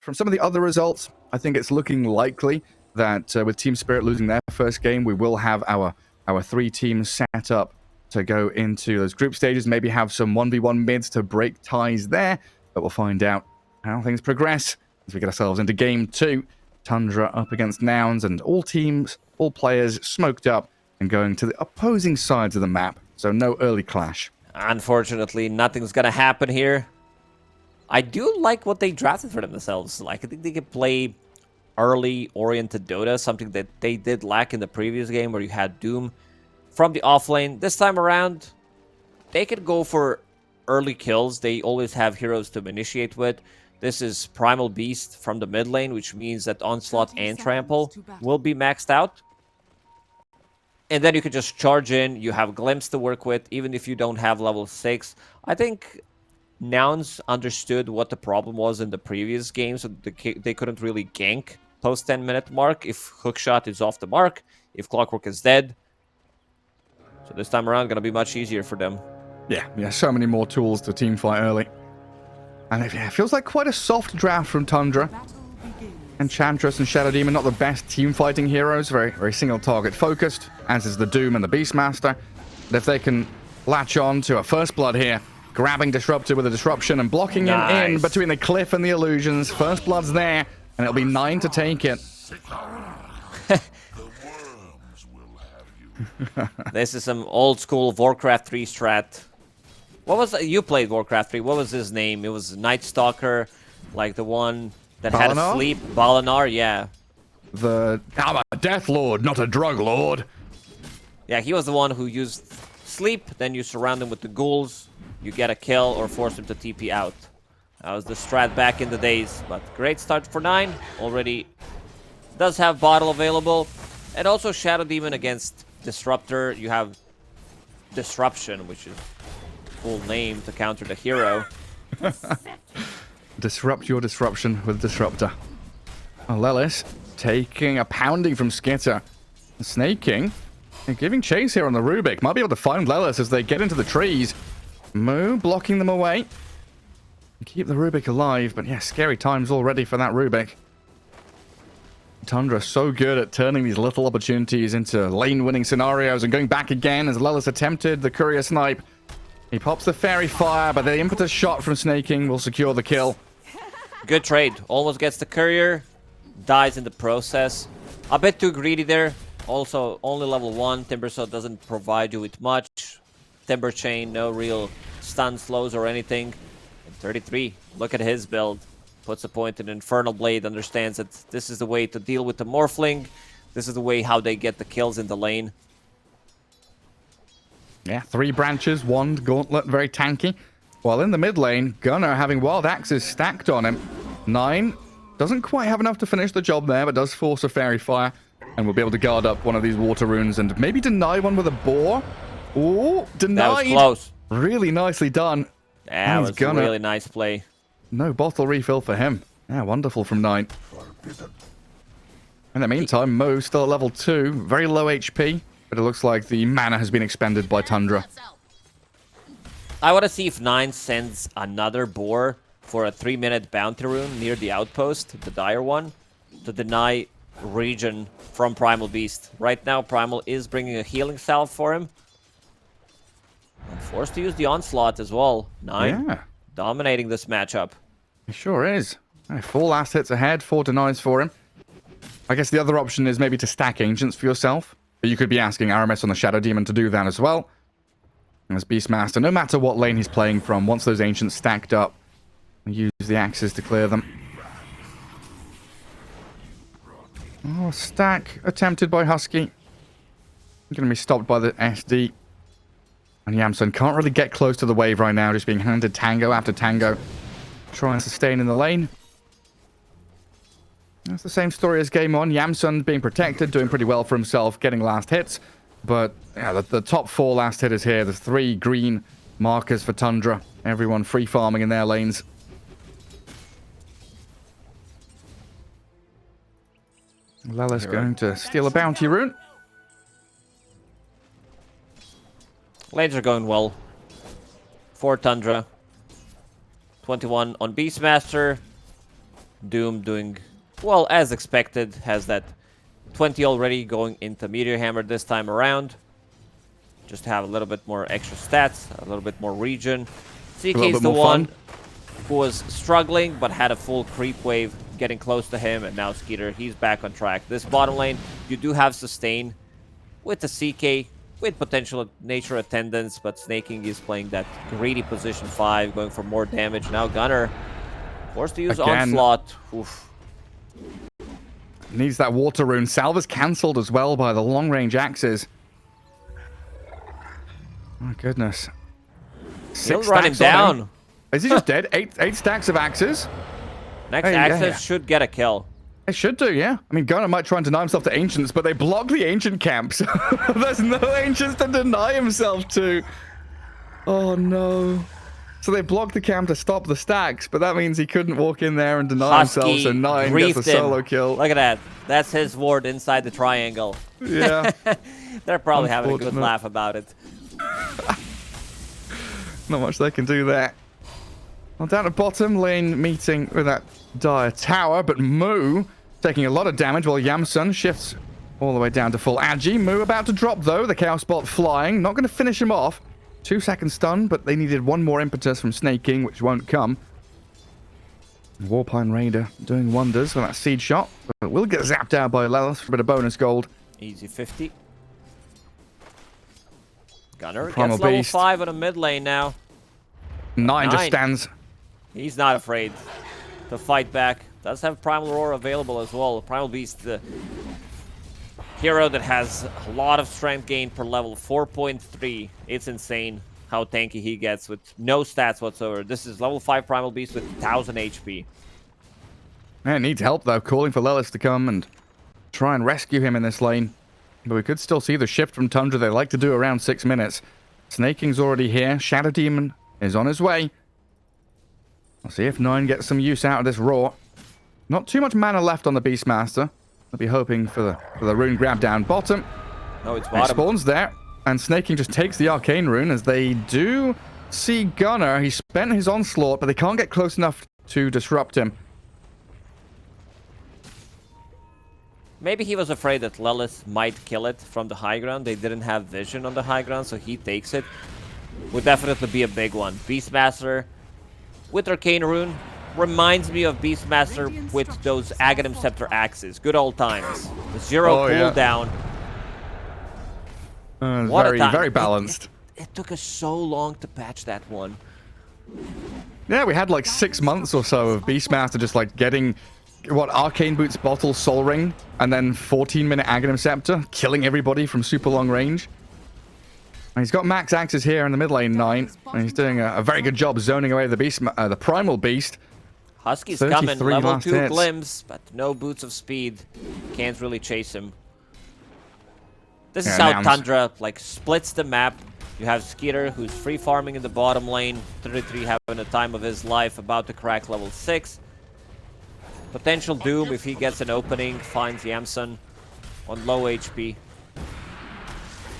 from some of the other results, I think it's looking likely that with Team Spirit losing their first game, we will have our 3 teams set up to go into those group stages, maybe have some 1v1 mids to break ties there, but we'll find out how things progress as we get ourselves into Game 2. Tundra up against Nouns, and all teams, all players smoked up and going to the opposing sides of the map, so no early clash. Unfortunately, nothing's gonna happen here. I do like what they drafted for themselves. Like, I think they could play early-oriented Dota, something that they did lack in the previous game where you had Doom from the offlane. This time around, they could go for early kills. They always have heroes to initiate with. This is Primal Beast from the mid lane, which means that Onslaught and Trample will be maxed out. And then you can just charge in. You have Glimpse to work with, even if you don't have level 6. I think Nouns understood what the problem was in the previous game, so they couldn't really gank post 10-minute mark if Hookshot is off the mark, if Clockwork is dead. So this time around, gonna be much easier for them. Yeah, so many more tools to teamfight early. And it feels like quite a soft draft from Tundra. Enchantress and Shadow Demon, not the best team-fighting heroes, very single-target focused, as is the Doom and the Beastmaster. But if they can latch on to a First Blood here, grabbing Disruptor with a Disruption and blocking him in between the Cliff and the Illusions, First Blood's there, and it'll be 9 to take it. This is some old-school Warcraft 3 strat. What was you played Warcraft 3? What was his name? It was Night Stalker, like the one that had a sleep. Balanar, yeah. I'm a Death Lord, not a Drug Lord. Yeah, he was the one who used sleep, then you surround him with the ghouls, you get a kill or force him to TP out. That was the strat back in the days, but great start for 9. Already does have Bottle available. And also Shadow Demon against Disruptor. You have Disruption, which is full name to counter the hero. Disrupt your disruption with Disruptor. Oh, Lelis taking a pounding from Skitter. Snaking and giving chase here on the Rubik. Might be able to find Lelis as they get into the trees. Moo blocking them away. Keep the Rubik alive, but yeah, scary times already for that Rubik. Tundra so good at turning these little opportunities into lane-winning scenarios and going back again as Lelis attempted the Courier Snipe. He pops the Fairy Fire, but the impetus shot from Snaking will secure the kill. Good trade. Almost gets the Courier. Dies in the process. A bit too greedy there. Also, only level 1. Timbersaw doesn't provide you with much. Timber Chain, no real stun slows or anything. And 33. Look at his build. Puts a point in Infernal Blade. Understands that this is the way to deal with the Morphling. This is the way how they get the kills in the lane. Yeah, 3 branches, Wand, Gauntlet, very tanky. While in the mid lane, Gunnar having Wild Axes stacked on him. 9 doesn't quite have enough to finish the job there, but does force a Fairy Fire. And will be able to guard up one of these water runes and maybe deny one with a boar. Oh, denied. That was close. Really nicely done. Yeah, that was a really nice play. No bottle refill for him. Yeah, wonderful from 9. In the meantime, Mo still at level 2. Very low HP. But it looks like the mana has been expended by Tundra. I want to see if 9 sends another boar for a 3-minute bounty rune near the outpost, the dire one, to deny region from Primal Beast. Right now, Primal is bringing a healing salve for him. And forced to use the Onslaught as well. 9 dominating this matchup. He sure is. 4 last hits ahead, 4 denies for him. I guess the other option is maybe to stack Ancients for yourself. But you could be asking Aramis on the Shadow Demon to do that as well. And as Beastmaster, no matter what lane he's playing from, once those Ancients stacked up, use the axes to clear them. Oh, stack attempted by Husky. Going to be stopped by the SD. And Yamson can't really get close to the wave right now, just being handed tango after tango. Trying to sustain in the lane. That's the same story as game 1. Yamson being protected, doing pretty well for himself, getting last hits. But yeah, the top 4 last hitters here, the 3 green markers for Tundra. Everyone free farming in their lanes. Lelis going to steal a bounty rune. Lanes are going well for Tundra. 21 on Beastmaster. Doom doing, well, as expected. Has that 20 already going into Meteor Hammer this time around. Just to have a little bit more extra stats, a little bit more region. CK is the one who was struggling, but had a full creep wave getting close to him, and now Skeeter, he's back on track. This bottom lane, you do have sustain with the CK, with potential nature attendance, but Snaking is playing that greedy position 5, going for more damage. Now Gunner forced to use Onslaught. Oof. Needs that water rune. Salva's cancelled as well by the long-range axes. My goodness. He'll run him down. Is he just dead? Eight stacks of axes? Next axis should get a kill. It should do, yeah. I mean, Gunner might try and deny himself to Ancients, but they block the Ancient camps. There's no Ancients to deny himself to. Oh, no. So they blocked the camp to stop the stacks, but that means he couldn't walk in there and deny himself, so 9 gets a solo kill. Look at that. That's his ward inside the triangle. Yeah. They're probably having a good laugh about it. Not much they can do there. Well, down at bottom, lane meeting with that dire tower, but Moo taking a lot of damage while Yamsun shifts all the way down to full agi. Moo about to drop, though. The Chaos Bolt flying. Not going to finish him off. 2-second stun, but they needed one more impetus from Snake King, which won't come. Warpine Raider doing wonders with that seed shot, but will get zapped out by Lelith for a bit of bonus gold. Easy 50. Gunner Primal gets level Beast. 5 on a mid lane now. 9 just stands. He's not afraid to fight back. Does have Primal Roar available as well. Primal Beast, the hero that has a lot of strength gain per level, 4.3. It's insane how tanky he gets with no stats whatsoever. This is level 5 Primal Beast with 1000 HP. Man, needs help, though. Calling for Lelith to come and try and rescue him in this lane. But we could still see the shift from Tundra. They like to do around 6 minutes. Snake King's already here. Shadow Demon is on his way. We'll see if 9 gets some use out of this roar. Not too much mana left on the Beastmaster. I'll be hoping for the rune grab down bottom. No, it's bottom. It spawns there. And Snake King just takes the Arcane Rune as they do see Gunner. He spent his Onslaught, but they can't get close enough to disrupt him. Maybe he was afraid that Lelith might kill it from the high ground. They didn't have vision on the high ground, so he takes it. Would definitely be a big one. Beastmaster with Arcane Rune reminds me of Beastmaster with those Aghanim Scepter axes. Good old times. The 0 cooldown. What very, a time. very balanced. It took us so long to patch that one. Yeah, we had like 6 months or so of Beastmaster just like getting Arcane Boots, Bottle, Soul Ring, and then 14-minute Aghanim Scepter, killing everybody from super long range. And he's got max axes here in the mid lane, 9, and he's doing a very good job zoning away the Primal Beast. Husky's coming, level 2 hits. glimpse, but no boots of speed. Can't really chase him. This is how nouns. Tundra like splits the map. You have Skeeter, who's free farming in the bottom lane. 33 having the time of his life, about to crack level 6. Potential Doom if he gets an opening, finds Yamsun on low HP.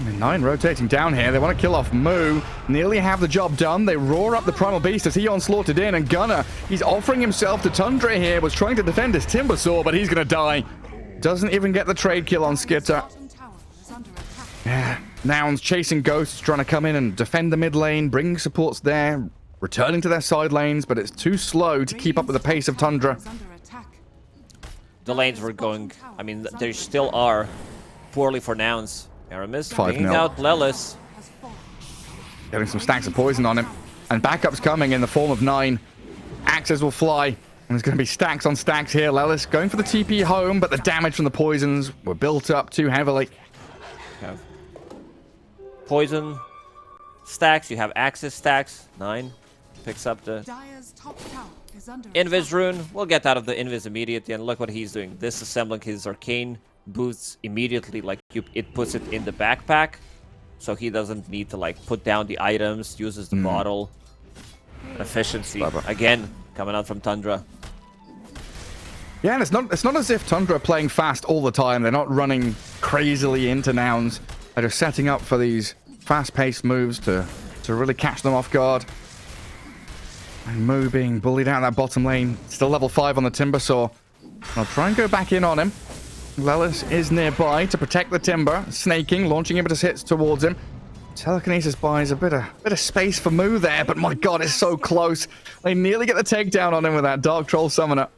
9 rotating down here. They want to kill off Moo. Nearly have the job done. They roar up the Primal Beast as he onslaughted in. And Gunner, he's offering himself to Tundra here. Was trying to defend his Timbersaw, but he's going to die. Doesn't even get the trade kill on Skitter. Yeah, Nouns chasing Ghosts, trying to come in and defend the mid lane. Bringing supports there. Returning to their side lanes, but it's too slow to keep up with the pace of Tundra. The lanes were going, I mean, they still are poorly for Nouns. Aramis 5-0. bringing out Lelis. Getting some stacks of poison on him. And backup's coming in the form of 9. Axes will fly. And there's going to be stacks on stacks here. Lelis going for the TP home, but the damage from the poisons were built up too heavily. You have poison stacks, you have axis stacks. 9 picks up the Invis rune. We'll get out of the Invis immediately, and look what he's doing. Disassembling his arcane boots immediately, like it puts it in the backpack, so he doesn't need to like put down the items, uses the bottle. Efficiency, again, coming out from Tundra. Yeah, and it's not as if Tundra are playing fast all the time. They're not running crazily into Nouns. They're just setting up for these fast-paced moves to really catch them off guard. And Moo being bullied out of that bottom lane. Still level 5 on the Timbersaw. I'll try and go back in on him. Lelis is nearby to protect the Timber. Snaking, launching impetus hits towards him. Telekinesis buys a bit of space for Moo there, but my god, it's so close. They nearly get the takedown on him with that Dark Troll Summoner.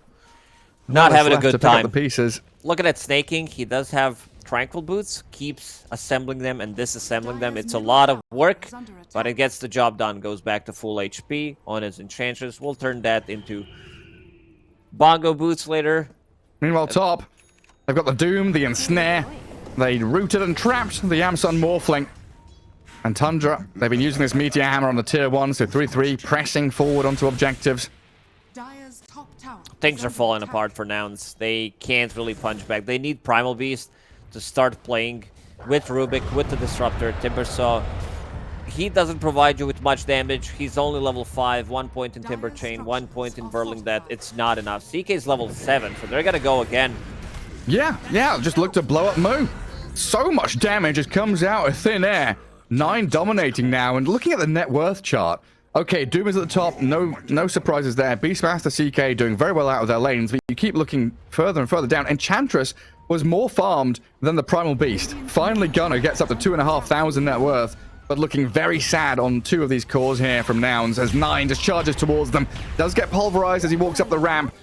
Not having a good time. The pieces. Looking at Snaking, he does have Tranquil Boots, keeps assembling them and disassembling them. It's a lot of work, but it gets the job done. Goes back to full HP on his Enchantress. We'll turn that into Bongo Boots later. Meanwhile, top, they've got the Doom, the Ensnare. They rooted and trapped the Yamsun Morphling. And Tundra, they've been using this Meteor Hammer on the tier 1, so 3-3, pressing forward onto objectives. Things are falling apart for Nouns. They can't really punch back. They need Primal Beast to start playing with Rubik, with the Disruptor. Timbersaw, he doesn't provide you with much damage. He's only level 5, 1 point in Timber Chain, 1 point in Burling That. It's not enough. CK is level 7, so they're gonna go again. Yeah, just look to blow up Moo. So much damage just comes out of thin air. 9 dominating now, and looking at the net worth chart. Okay, Doom is at the top, no surprises there. Beastmaster CK doing very well out of their lanes, but you keep looking further and further down. Enchantress was more farmed than the Primal Beast. Finally, Gunner gets up to 2,500 net worth, but looking very sad on 2 of these cores here from Nouns as 9 just charges towards them. Does get pulverized as he walks up the ramp.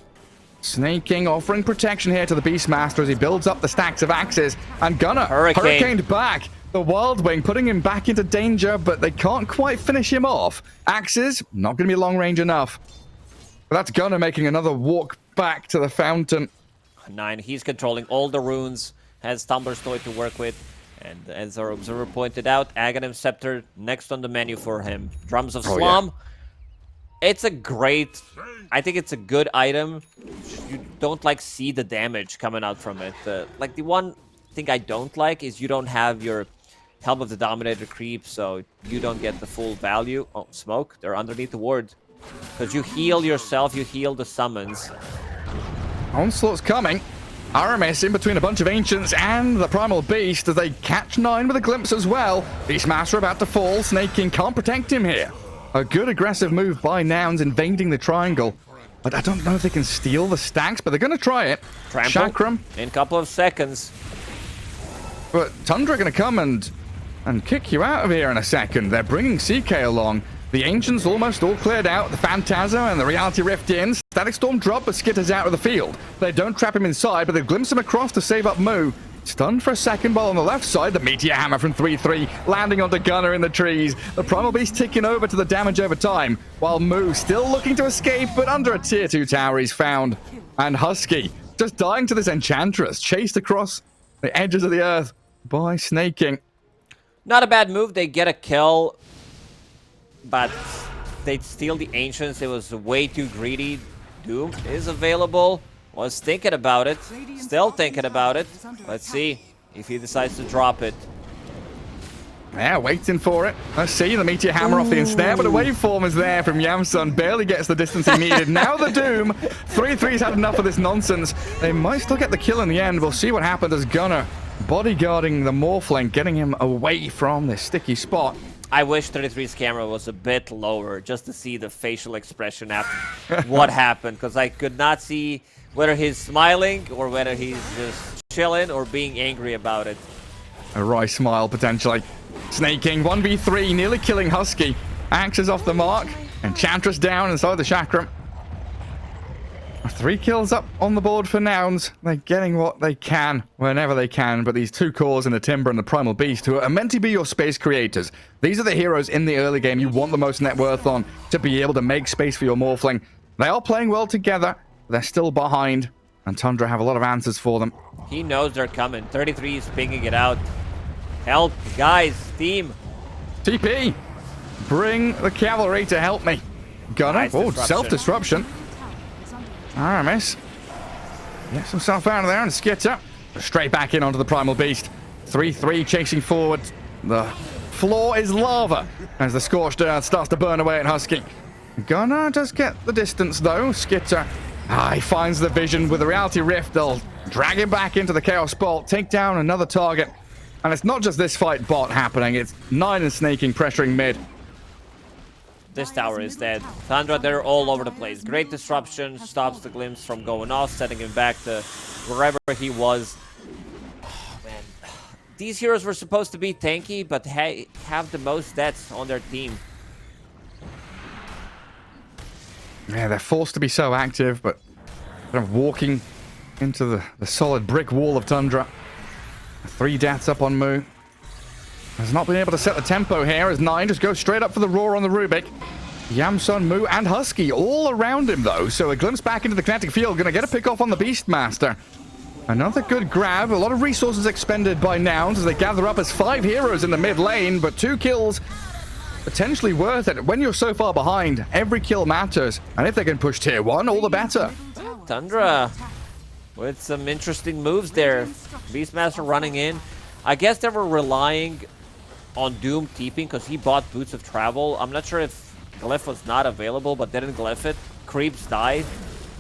Snaking, offering protection here to the Beastmaster as he builds up the stacks of axes. And Gunner, hurricaned back. The Wild Wing putting him back into danger, but they can't quite finish him off. Axes, not going to be long range enough. But that's Gunner making another walk back to the fountain. 9, he's controlling all the runes, has Tumbler's Toy to work with. And as our observer pointed out, Aghanim Scepter next on the menu for him. Drums of Slum. Yeah. It's a great... I think it's a good item. You don't, see the damage coming out from it. The one thing I don't like is you don't have your Helm of the Dominator creep, so you don't get the full value. Oh, smoke. They're underneath the ward. Because you heal yourself, you heal the summons. Onslaught's coming. Aramis in between a bunch of Ancients and the Primal Beast as they catch 9 with a glimpse as well. Beastmaster about to fall. Snaking can't protect him here. A good aggressive move by Nouns invading the triangle. But I don't know if they can steal the stacks, but they're going to try it. Trample Chakram. In a couple of seconds. But Tundra going to come and kick you out of here in a second. They're bringing CK along. The Ancients almost all cleared out. The Phantasm and the Reality Rift in. Static Storm drop, but skitters out of the field. They don't trap him inside, but they glimpse him across to save up Moo. Stunned for a second, while on the left side, the Meteor Hammer from 3-3, landing onto Gunner in the trees. The Primal Beast ticking over to the damage over time, while Moo still looking to escape, but under a tier 2 tower he's found. And Husky just dying to this Enchantress, chased across the edges of the earth by Snaking. Not a bad move. They get a kill, but they'd steal the Ancients. It was way too greedy. Doom is available. Was thinking about it. Still thinking about it. Let's see if he decides to drop it. Yeah, waiting for it. Let's see the Meteor Hammer off the ensnare, but a waveform is there from Yamsun. Barely gets the distance he needed. Now the Doom. 3-3's had enough of this nonsense. They might still get the kill in the end. We'll see what happens as Gunner bodyguarding the Morphling, getting him away from this sticky spot. I wish 33's camera was a bit lower just to see the facial expression after what happened, because I could not see whether he's smiling or whether he's just chilling or being angry about it. A wry smile, potentially. Snaking, 1v3, nearly killing Husky. Axe is off the mark. Enchantress down inside the Chakram. 3 kills up on the board for Nouns. They're getting what they can, whenever they can, but these 2 cores in the Timber and the Primal Beast, who are meant to be your space creators. These are the heroes in the early game you want the most net worth on to be able to make space for your Morphling. They are playing well together. They're still behind, and Tundra have a lot of answers for them. He knows they're coming. 33 is pinging it out. Help, guys, team. TP, bring the cavalry to help me. Gunner, Nice oh, disruption. self-disruption. Aramis gets himself out of there and skitter. Straight back in onto the Primal Beast. 3-3 chasing forward. The floor is lava as the scorched earth starts to burn away at Husky. Gunner does get the distance though. Skitter, he finds the vision with the Reality Rift. They'll drag him back into the Chaos Bolt, take down another target. And it's not just this fight bot happening, it's 9 and Snaking pressuring mid. This tower is dead. Tundra, they're all over the place. Great disruption, stops the glimpse from going off, setting him back to wherever he was. Oh, man. These heroes were supposed to be tanky, but have the most deaths on their team. Yeah, they're forced to be so active, but kind of walking into the solid brick wall of Tundra. 3 deaths up on Moo. Has not been able to set the tempo here as 9 just goes straight up for the roar on the Rubik. Yamsun, Moo, and Husky all around him, though. So a glimpse back into the kinetic field. Going to get a pick off on the Beastmaster. Another good grab. A lot of resources expended by Nouns as they gather up as 5 heroes in the mid lane. But 2 kills, potentially worth it. When you're so far behind, every kill matters. And if they can push tier 1, all the better. Tundra with some interesting moves there. Beastmaster running in. I guess they were relying on Doom TPing because he bought Boots of Travel. I'm not sure if Glyph was not available, but didn't Glyph it. Creeps died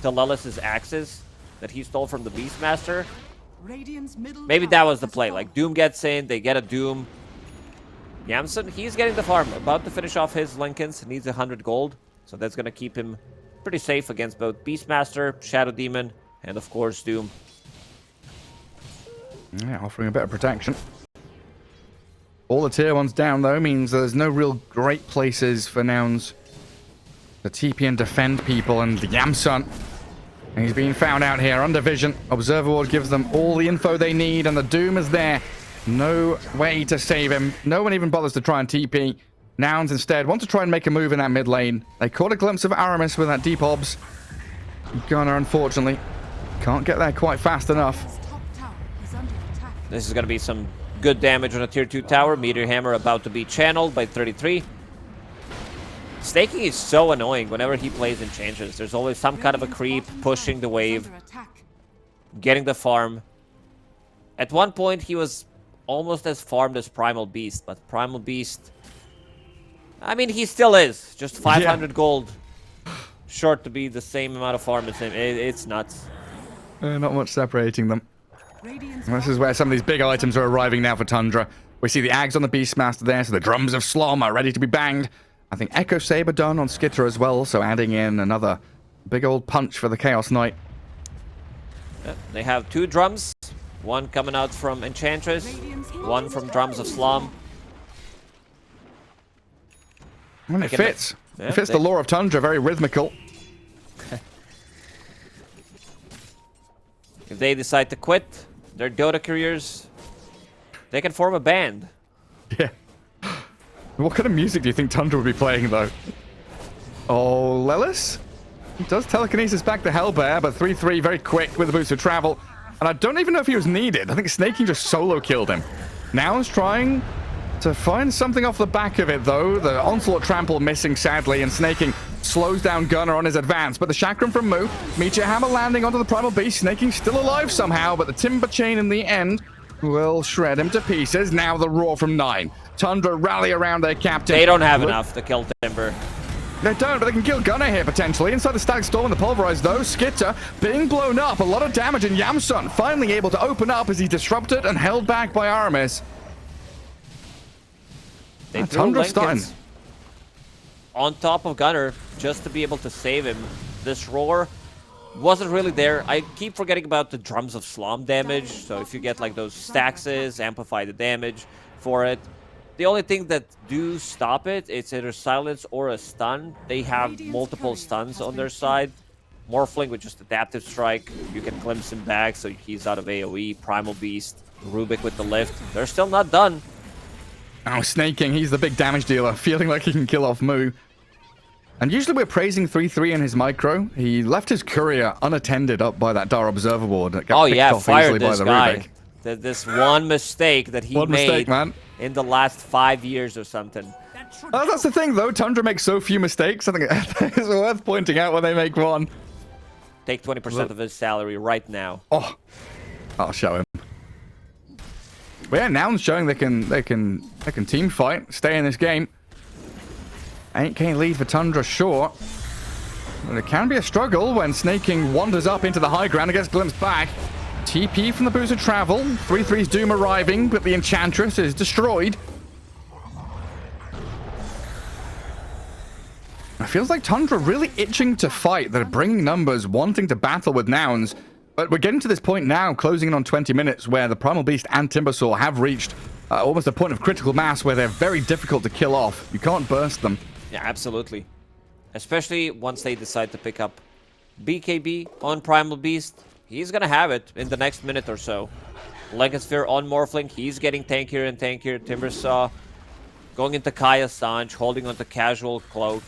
to Lelis's axes that he stole from the Beastmaster. Maybe that was the play. Like, Doom gets in, they get a Doom. Yamsun, he's getting the farm. About to finish off his Lincolns. Needs 100 gold. So that's going to keep him pretty safe against both Beastmaster, Shadow Demon, and of course Doom. Yeah, offering a bit of protection. All the tier 1s down, though, means there's no real great places for Nouns to TP and defend people. And Yamsun, he's being found out here under vision. Observer Ward gives them all the info they need, and the Doom is there. No way to save him. No one even bothers to try and TP. Nouns instead want to try and make a move in that mid lane. They caught a glimpse of Aramis with that deep obs. Gunner, unfortunately, can't get there quite fast enough. This is going to be some good damage on a tier 2 tower. Meteor Hammer about to be channeled by 33. Staking is so annoying whenever he plays Enchantress. There's always some kind of a creep pushing the wave, getting the farm. At one point, he was almost as farmed as Primal Beast, but Primal Beast, I mean, he still is. Just 500 gold short to be the same amount of farm as him. It's nuts. Not much separating them. This is where some of these big items are arriving now for Tundra. We see the Ags on the Beastmaster there, so the drums of Slom are ready to be banged. I think Echo Saber done on Skitter as well, so adding in another big old punch for the Chaos Knight. They have 2 drums. One coming out from Enchantress, one from drums of Slom. Well, it fits. It fits the lore of Tundra, very rhythmical. If they decide to quit their Dota careers, they can form a band. Yeah. What kind of music do you think Tundra would be playing, though? Oh, Lelis? He does telekinesis back to Hellbear, but 3-3 very quick with the boost of travel. And I don't even know if he was needed. I think Snaking just solo killed him. Now he's trying to find something off the back of it, though. The Onslaught Trample missing, sadly, and Snaking slows down Gunner on his advance. But the Chakram from Moo, Meteor Hammer landing onto the Primal Beast. Snaking still alive somehow, but the Timber Chain in the end will shred him to pieces. Now the Roar from 9. Tundra rally around their captain. They don't have enough to kill Timber. They don't, but they can kill Gunner here, potentially. Inside the Static Storm and the Pulverize, though. Skitter being blown up. A lot of damage, and Yamsun finally able to open up as he's disrupted and held back by Aramis. They threw Lincolns on top of Gunner just to be able to save him. This Roar wasn't really there. I keep forgetting about the drums of Slom damage. So if you get like those staxes, amplify the damage for it. The only thing that do stop it, it's either silence or a stun. They have multiple stuns on their side. Morphling with just Adaptive Strike. You can glimpse him back so he's out of AoE. Primal Beast, Rubik with the lift. They're still not done. Oh, Snaking, he's the big damage dealer, feeling like he can kill off Moo. And usually we're praising 3-3 in his micro. He left his courier unattended up by that Dar Observer Ward. Oh yeah, fired this guy. This one mistake that he made in the last 5 years or something. Oh, that's the thing, though. Tundra makes so few mistakes. I think it's worth pointing out when they make one. Take 20% of his salary right now. Oh, I'll show him. But yeah, Nouns showing they can team fight, stay in this game. 8k lead for Tundra, sure. But it can be a struggle when Snaking wanders up into the high ground and gets glimpsed back. TP from the Boost of Travel. 3-3's Doom arriving, but the Enchantress is destroyed. feels like Tundra really itching to fight. They're bringing numbers, wanting to battle with nouns. But we're getting to this point now, closing in on 20 minutes, where the Primal Beast and Timbersaw have reached almost a point of critical mass where they're very difficult to kill off. You can't burst them. Yeah, absolutely. Especially once they decide to pick up BKB on Primal Beast. He's gonna have it in the next minute or so. Legasphere on Morphling, he's getting tankier and tankier. Timbersaw going into Kaya Sanj, holding onto Casual Cloak.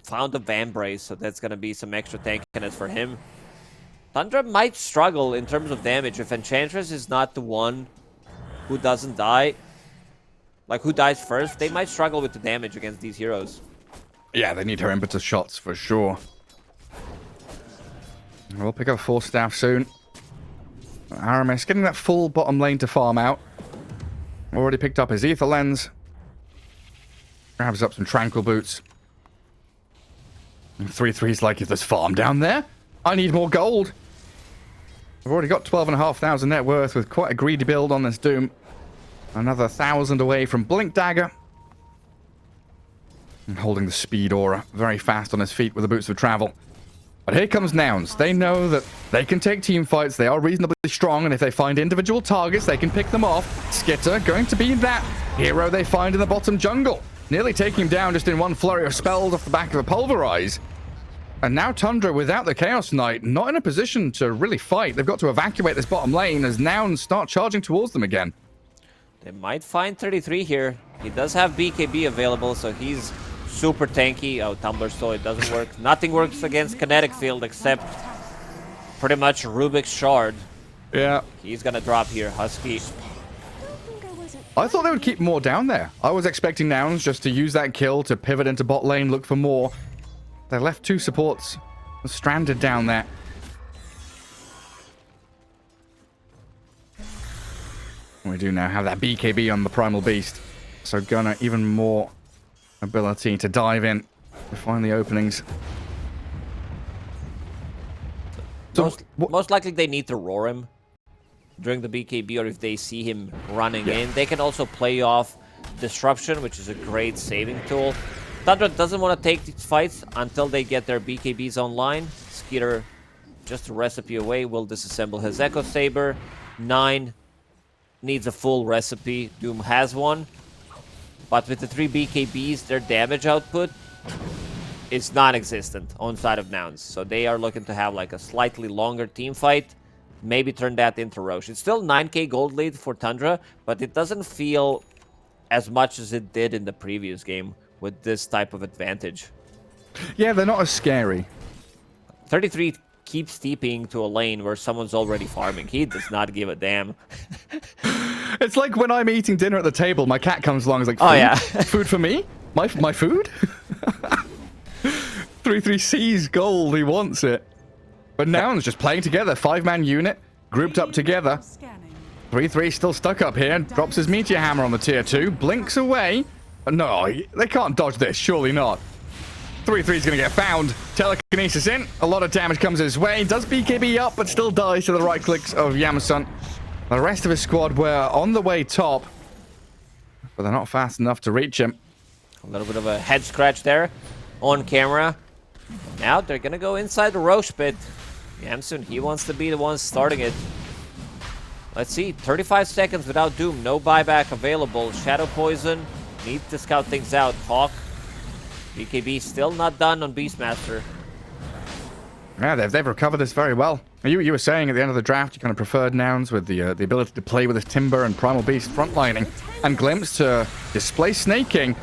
Found the Vambrace, so that's gonna be some extra tankiness for him. Tundra might struggle in terms of damage if Enchantress is not the one who doesn't die. Like, who dies first, they might struggle with the damage against these heroes. Yeah, they need her impetus shots for sure. We'll pick up Force Staff soon. Aramis getting that full bottom lane to farm out. Already picked up his Ether Lens. Grabs up some Tranquil Boots. And 3-3's like, if there's farm down there, I need more gold. I've already got 12,500 net worth with quite a greedy build on this Doom. Another 1,000 away from Blink Dagger. And holding the Speed Aura very fast on his feet with the Boots of Travel. But here comes Nouns. They know that they can take team fights. They are reasonably strong, and if they find individual targets, they can pick them off. Skitter going to be that hero they find in the bottom jungle. Nearly taking him down just in one flurry of spells off the back of a Pulverize. And now Tundra, without the Chaos Knight, not in a position to really fight. They've got to evacuate this bottom lane as Nouns start charging towards them again. They might find 33 here. He does have BKB available, so he's super tanky. Oh, Tumbler Soul, it doesn't work. Nothing works against Kinetic Field except pretty much Rubik's Shard. Yeah. He's gonna drop here, Husky. I thought they would keep more down there. I was expecting Nouns just to use that kill to pivot into bot lane, look for more. They left two supports stranded down there. We do now have that BKB on the Primal Beast. So Gunnar even more ability to dive in to find the openings. So, most likely they need to roar him during the BKB, or if they see him running in. They can also play off Disruption, which is a great saving tool. Tundra doesn't want to take these fights until they get their BKBs online. Skeeter, just a recipe away, will disassemble his Echo Saber. 9 needs a full recipe. Doom has one. But with the 3 BKBs, their damage output is non-existent on side of Nouns. So they are looking to have like a slightly longer team fight. Maybe turn that into Roche. It's still 9k gold lead for Tundra, but it doesn't feel as much as it did in the previous game with this type of advantage. Yeah, they're not as scary. 33 keeps TPing to a lane where someone's already farming. He does not give a damn. It's like when I'm eating dinner at the table, my cat comes along and is like, food? Oh, yeah. Food for me? My food? 3-3 sees gold, he wants it. But Nouns just playing together, 5-man unit, grouped up together. 3-3 still stuck up here, drops his Meteor Hammer on the tier 2, blinks away. No, they can't dodge this, surely not. 3-3's gonna get found. Telekinesis in, a lot of damage comes his way. Does BKB up, but still dies to the right clicks of Yamasun. The rest of his squad were on the way top, but they're not fast enough to reach him. A little bit of a head scratch there on camera. Now they're gonna go inside the Roche pit. Yamsun, he wants to be the one starting it. Let's see, 35 seconds without Doom, no buyback available. Shadow Poison, need to scout things out. Hawk, BKB still not done on Beastmaster. Yeah, they've recovered this very well. You were saying at the end of the draft you kind of preferred Nouns with the ability to play with his Timber and Primal Beast frontlining, and Glimpse to display Snaking.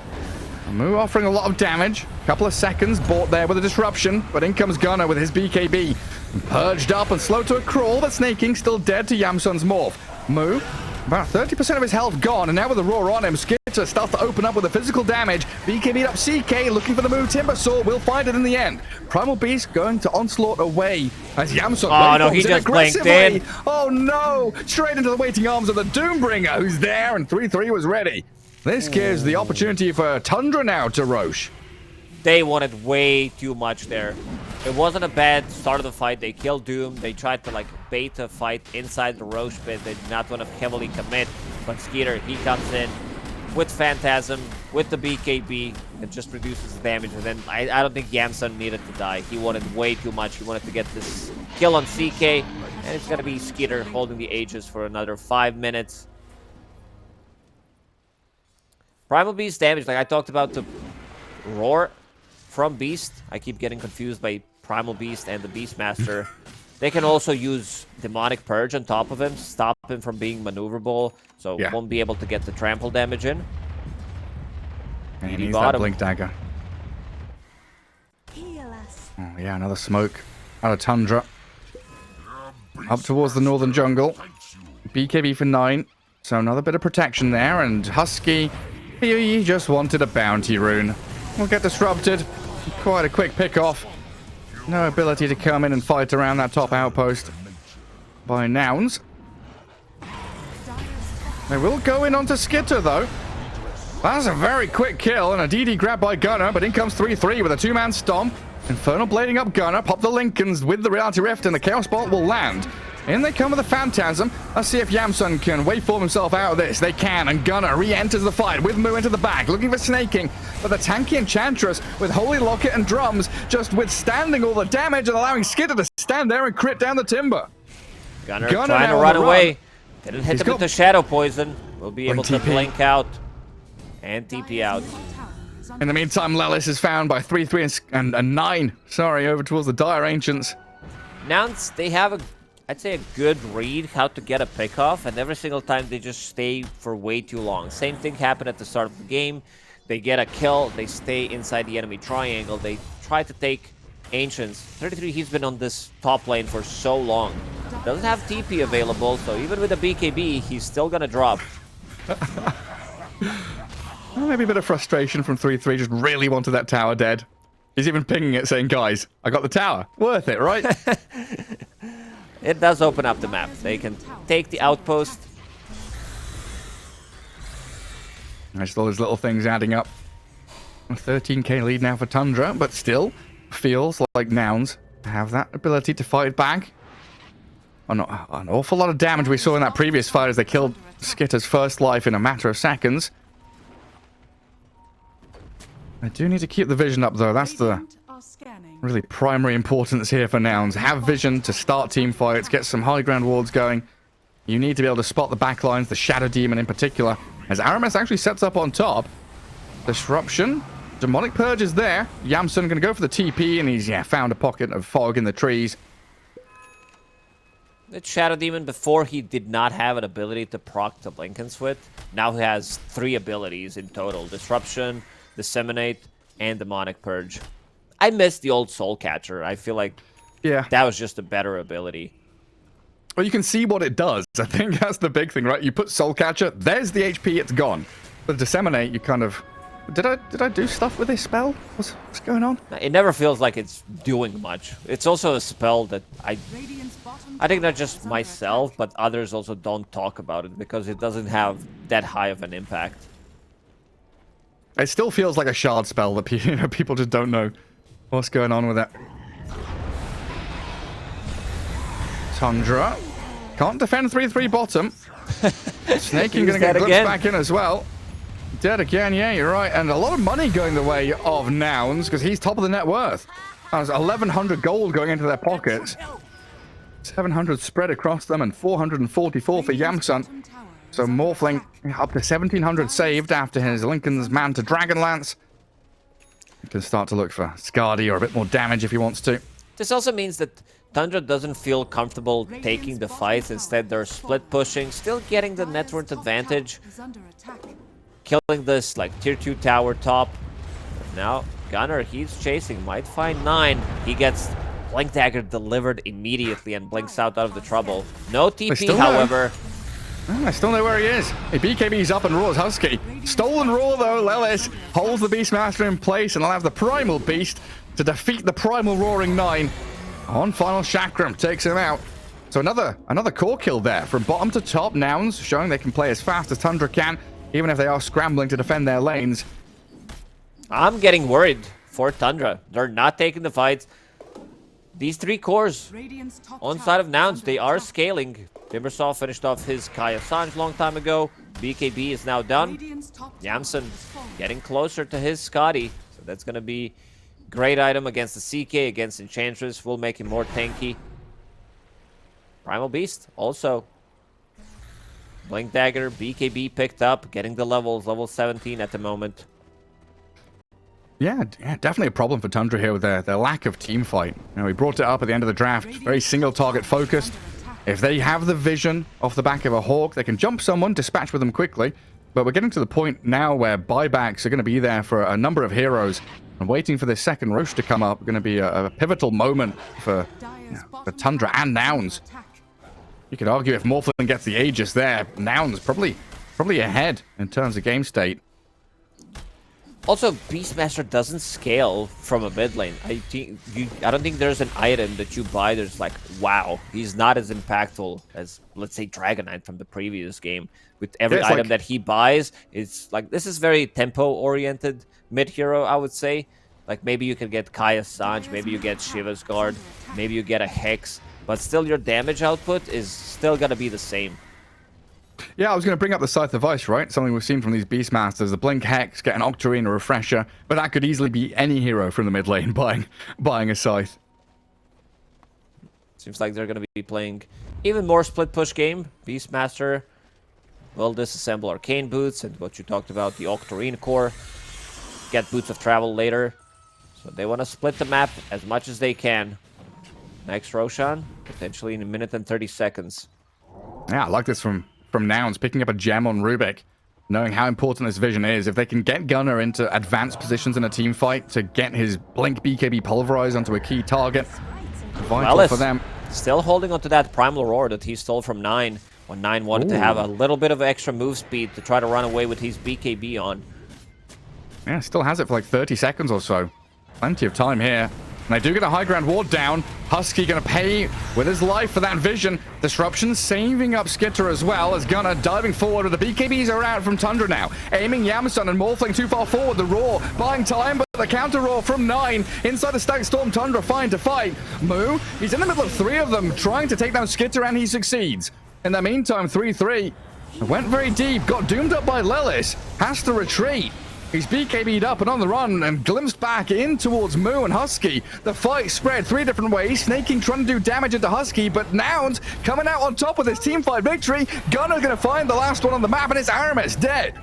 Moo offering a lot of damage. Couple of seconds bought there with a disruption, but in comes Gunnar with his BKB. Purged up and slow to a crawl, but Snaking still dead to Yamsun's morph. Moo, about 30% of his health gone, and now with the roar on him, Skitter starts to open up with the physical damage. BKB'd up CK, looking for the Moo. Timbersaw will find it in the end. Primal Beast going to onslaught away as Yamsun he just blinked in. Oh no! Straight into the waiting arms of the Doombringer, who's there, and 3-3 was ready. This gives the opportunity for Tundra now to Roche. They wanted way too much there. It wasn't a bad start of the fight. They killed Doom. They tried to like bait a fight inside the Roche pit. They did not want to heavily commit. But Skeeter, he comes in, with Phantasm, with the BKB, it just reduces the damage. And then I don't think Yamsun needed to die. He wanted way too much. He wanted to get this kill on CK. And it's going to be Skeeter holding the Aegis for another 5 minutes. Primal Beast damage, like I talked about the Roar from Beast. I keep getting confused by Primal Beast and the Beastmaster. They can also use Demonic Purge on top of him, stop him from being maneuverable, so won't be able to get the trample damage in. And he needs that Blink Dagger. Oh yeah, another smoke out of Tundra. Up towards the northern jungle. BKB for 9, so another bit of protection there, and Husky, he just wanted a bounty rune. Will get disrupted. Quite a quick pick-off. No ability to come in and fight around that top outpost by Nouns. They will go in onto Skitter, though. That's a very quick kill and a DD grab by Gunner, but in comes 3-3 with a 2-man stomp. Infernal blading up Gunner, pop the Lincolns with the Reality Rift, and the Chaos Bolt will land. In they come with the Phantasm. Let's see if Yamsun can waveform himself out of this. They can, and Gunner re-enters the fight with Moo into the back, looking for snaking. But the tanky Enchantress with Holy Locket and Drums just withstanding all the damage and allowing Skitter to stand there and crit down the timber. Gunner trying to run away. Didn't hit him with the Shadow Poison. Will be able to blink out and TP out. In the meantime, Lelis is found by 3-3 and 9. Sorry, over towards the Dire Ancients. Nouns, they have I'd say a good read how to get a pick off, and every single time they just stay for way too long. Same thing happened at the start of the game. They get a kill, they stay inside the enemy triangle, they try to take Ancients. 33, he's been on this top lane for so long. Doesn't have TP available, so even with a BKB, he's still gonna drop. Well, maybe a bit of frustration from 3-3, just really wanted that tower dead. He's even pinging it saying, guys, I got the tower. Worth it, right? It does open up the map. They can take the outpost. Just all those little things adding up. A 13k lead now for Tundra, but still feels like Nouns have that ability to fight back. An awful lot of damage we saw in that previous fight as they killed Skitter's first life in a matter of seconds. I do need to keep the vision up, though. That's the really primary importance here for Nouns. Have vision to start team fights, get some high ground wards going. You need to be able to spot the backlines, the Shadow Demon in particular, as Aramis actually sets up on top. Disruption. Demonic Purge is there. Yamsun going to go for the TP, and he's found a pocket of fog in the trees. The Shadow Demon, before he did not have an ability to proc the Lincolns with. Now he has 3 abilities in total. Disruption, Disseminate, and Demonic Purge. I miss the old Soul Catcher. I feel like that was just a better ability. Well, you can see what it does. I think that's the big thing, right? You put Soul Catcher, there's the HP, it's gone. But Disseminate, you kind of... Did I do stuff with this spell? What's going on? It never feels like it's doing much. It's also a spell that I think not just myself, but others also don't talk about it because it doesn't have that high of an impact. It still feels like a shard spell that people just don't know what's going on with it. Tundra can't defend 3-3 bottom. Snaking going to get glimpsed back in as well. Dead again, yeah, you're right. And a lot of money going the way of Nouns because he's top of the net worth. There's 1,100 gold going into their pockets. 700 spread across them and 444 for Yamsun. So Morphling up to 1,700 saved after his Lincoln's man to Dragonlance. He can start to look for Scardy or a bit more damage if he wants to. This also means that Tundra doesn't feel comfortable taking the fights. Instead, they're split pushing, still getting the net worth advantage. Killing this like tier 2 tower top. But now Gunner, he's chasing, might find 9. He gets Blink Dagger delivered immediately and blinks out of the trouble. No TP, however. I still know where he is. A BKB's up and roars Husky. Stolen roar though, Lelis holds the Beastmaster in place and allows the Primal Beast to defeat the Primal Roaring 9. On final Chakram takes him out. So another core kill there from bottom to top. Nouns showing they can play as fast as Tundra can, even if they are scrambling to defend their lanes. I'm getting worried for Tundra. They're not taking the fights. These 3 cores on side of Nouns, they are scaling. Timbersaw finished off his Kai Assange long time ago. BKB is now done. Yamson getting closer to his Scotty. So that's going to be great item against the CK, against Enchantress. Will make him more tanky. Primal Beast also. Blink Dagger, BKB picked up, getting the levels, level 17 at the moment. Yeah, definitely a problem for Tundra here with their lack of team fight. You know, we brought it up at the end of the draft, very single target focused. If they have the vision off the back of a Hawk, they can jump someone, dispatch with them quickly. But we're getting to the point now where buybacks are going to be there for a number of heroes. And waiting for this second Roche to come up, going to be a pivotal moment for Tundra and Nouns. You could argue if Morphlin gets the Aegis there, Nouns probably ahead in terms of game state. Also, Beastmaster doesn't scale from a mid lane. I don't think there's an item that you buy that's like, wow, he's not as impactful as, let's say, Dragon Knight from the previous game. With every item that he buys, it's like, this is very tempo-oriented mid-hero, I would say. Like, maybe you can get Kaya's Sanj, maybe you get Shiva's Guard, maybe you get a Hex, but still your damage output is still going to be the same. Yeah, I was going to bring up the Scythe of Ice, right? Something we've seen from these Beastmasters. The Blink Hex, get an Octarine, a Refresher, but that could easily be any hero from the mid lane buying a Scythe. Seems like they're going to be playing even more split push game. Beastmaster will disassemble Arcane Boots and what you talked about, the Octarine core. Get Boots of Travel later. So they want to split the map as much as they can. Next Roshan, potentially in a minute and 30 seconds. Yeah, I like this from Nouns, picking up a gem on Rubik, knowing how important this vision is. If they can get Gunnar into advanced positions in a team fight to get his Blink BKB pulverized onto a key target, vital for them. Still holding onto that Primal Roar that he stole from 9, when 9 wanted to have a little bit of extra move speed to try to run away with his BKB on. Yeah, still has it for like 30 seconds or so. Plenty of time here. And they do get a high ground ward down. Husky going to pay with his life for that vision. Disruption saving up Skitter as well as Gunnar diving forward. The BKBs are out from Tundra now. Aiming Yamson and Morphling too far forward. The Roar buying time, but the counter Roar from 9. Inside the Stag Storm, Tundra fine to fight. Moo, he's in the middle of 3 of them trying to take down Skitter and he succeeds. In the meantime, 3-3. Went very deep, got doomed up by Lelis. Has to retreat. He's BKB'd up and on the run and glimpsed back in towards Moo and Husky. The fight spread 3 different ways. Snaking trying to do damage into Husky, but Nouns coming out on top with his team fight victory. Gunnar going to find the last one on the map, and it's Aramis dead.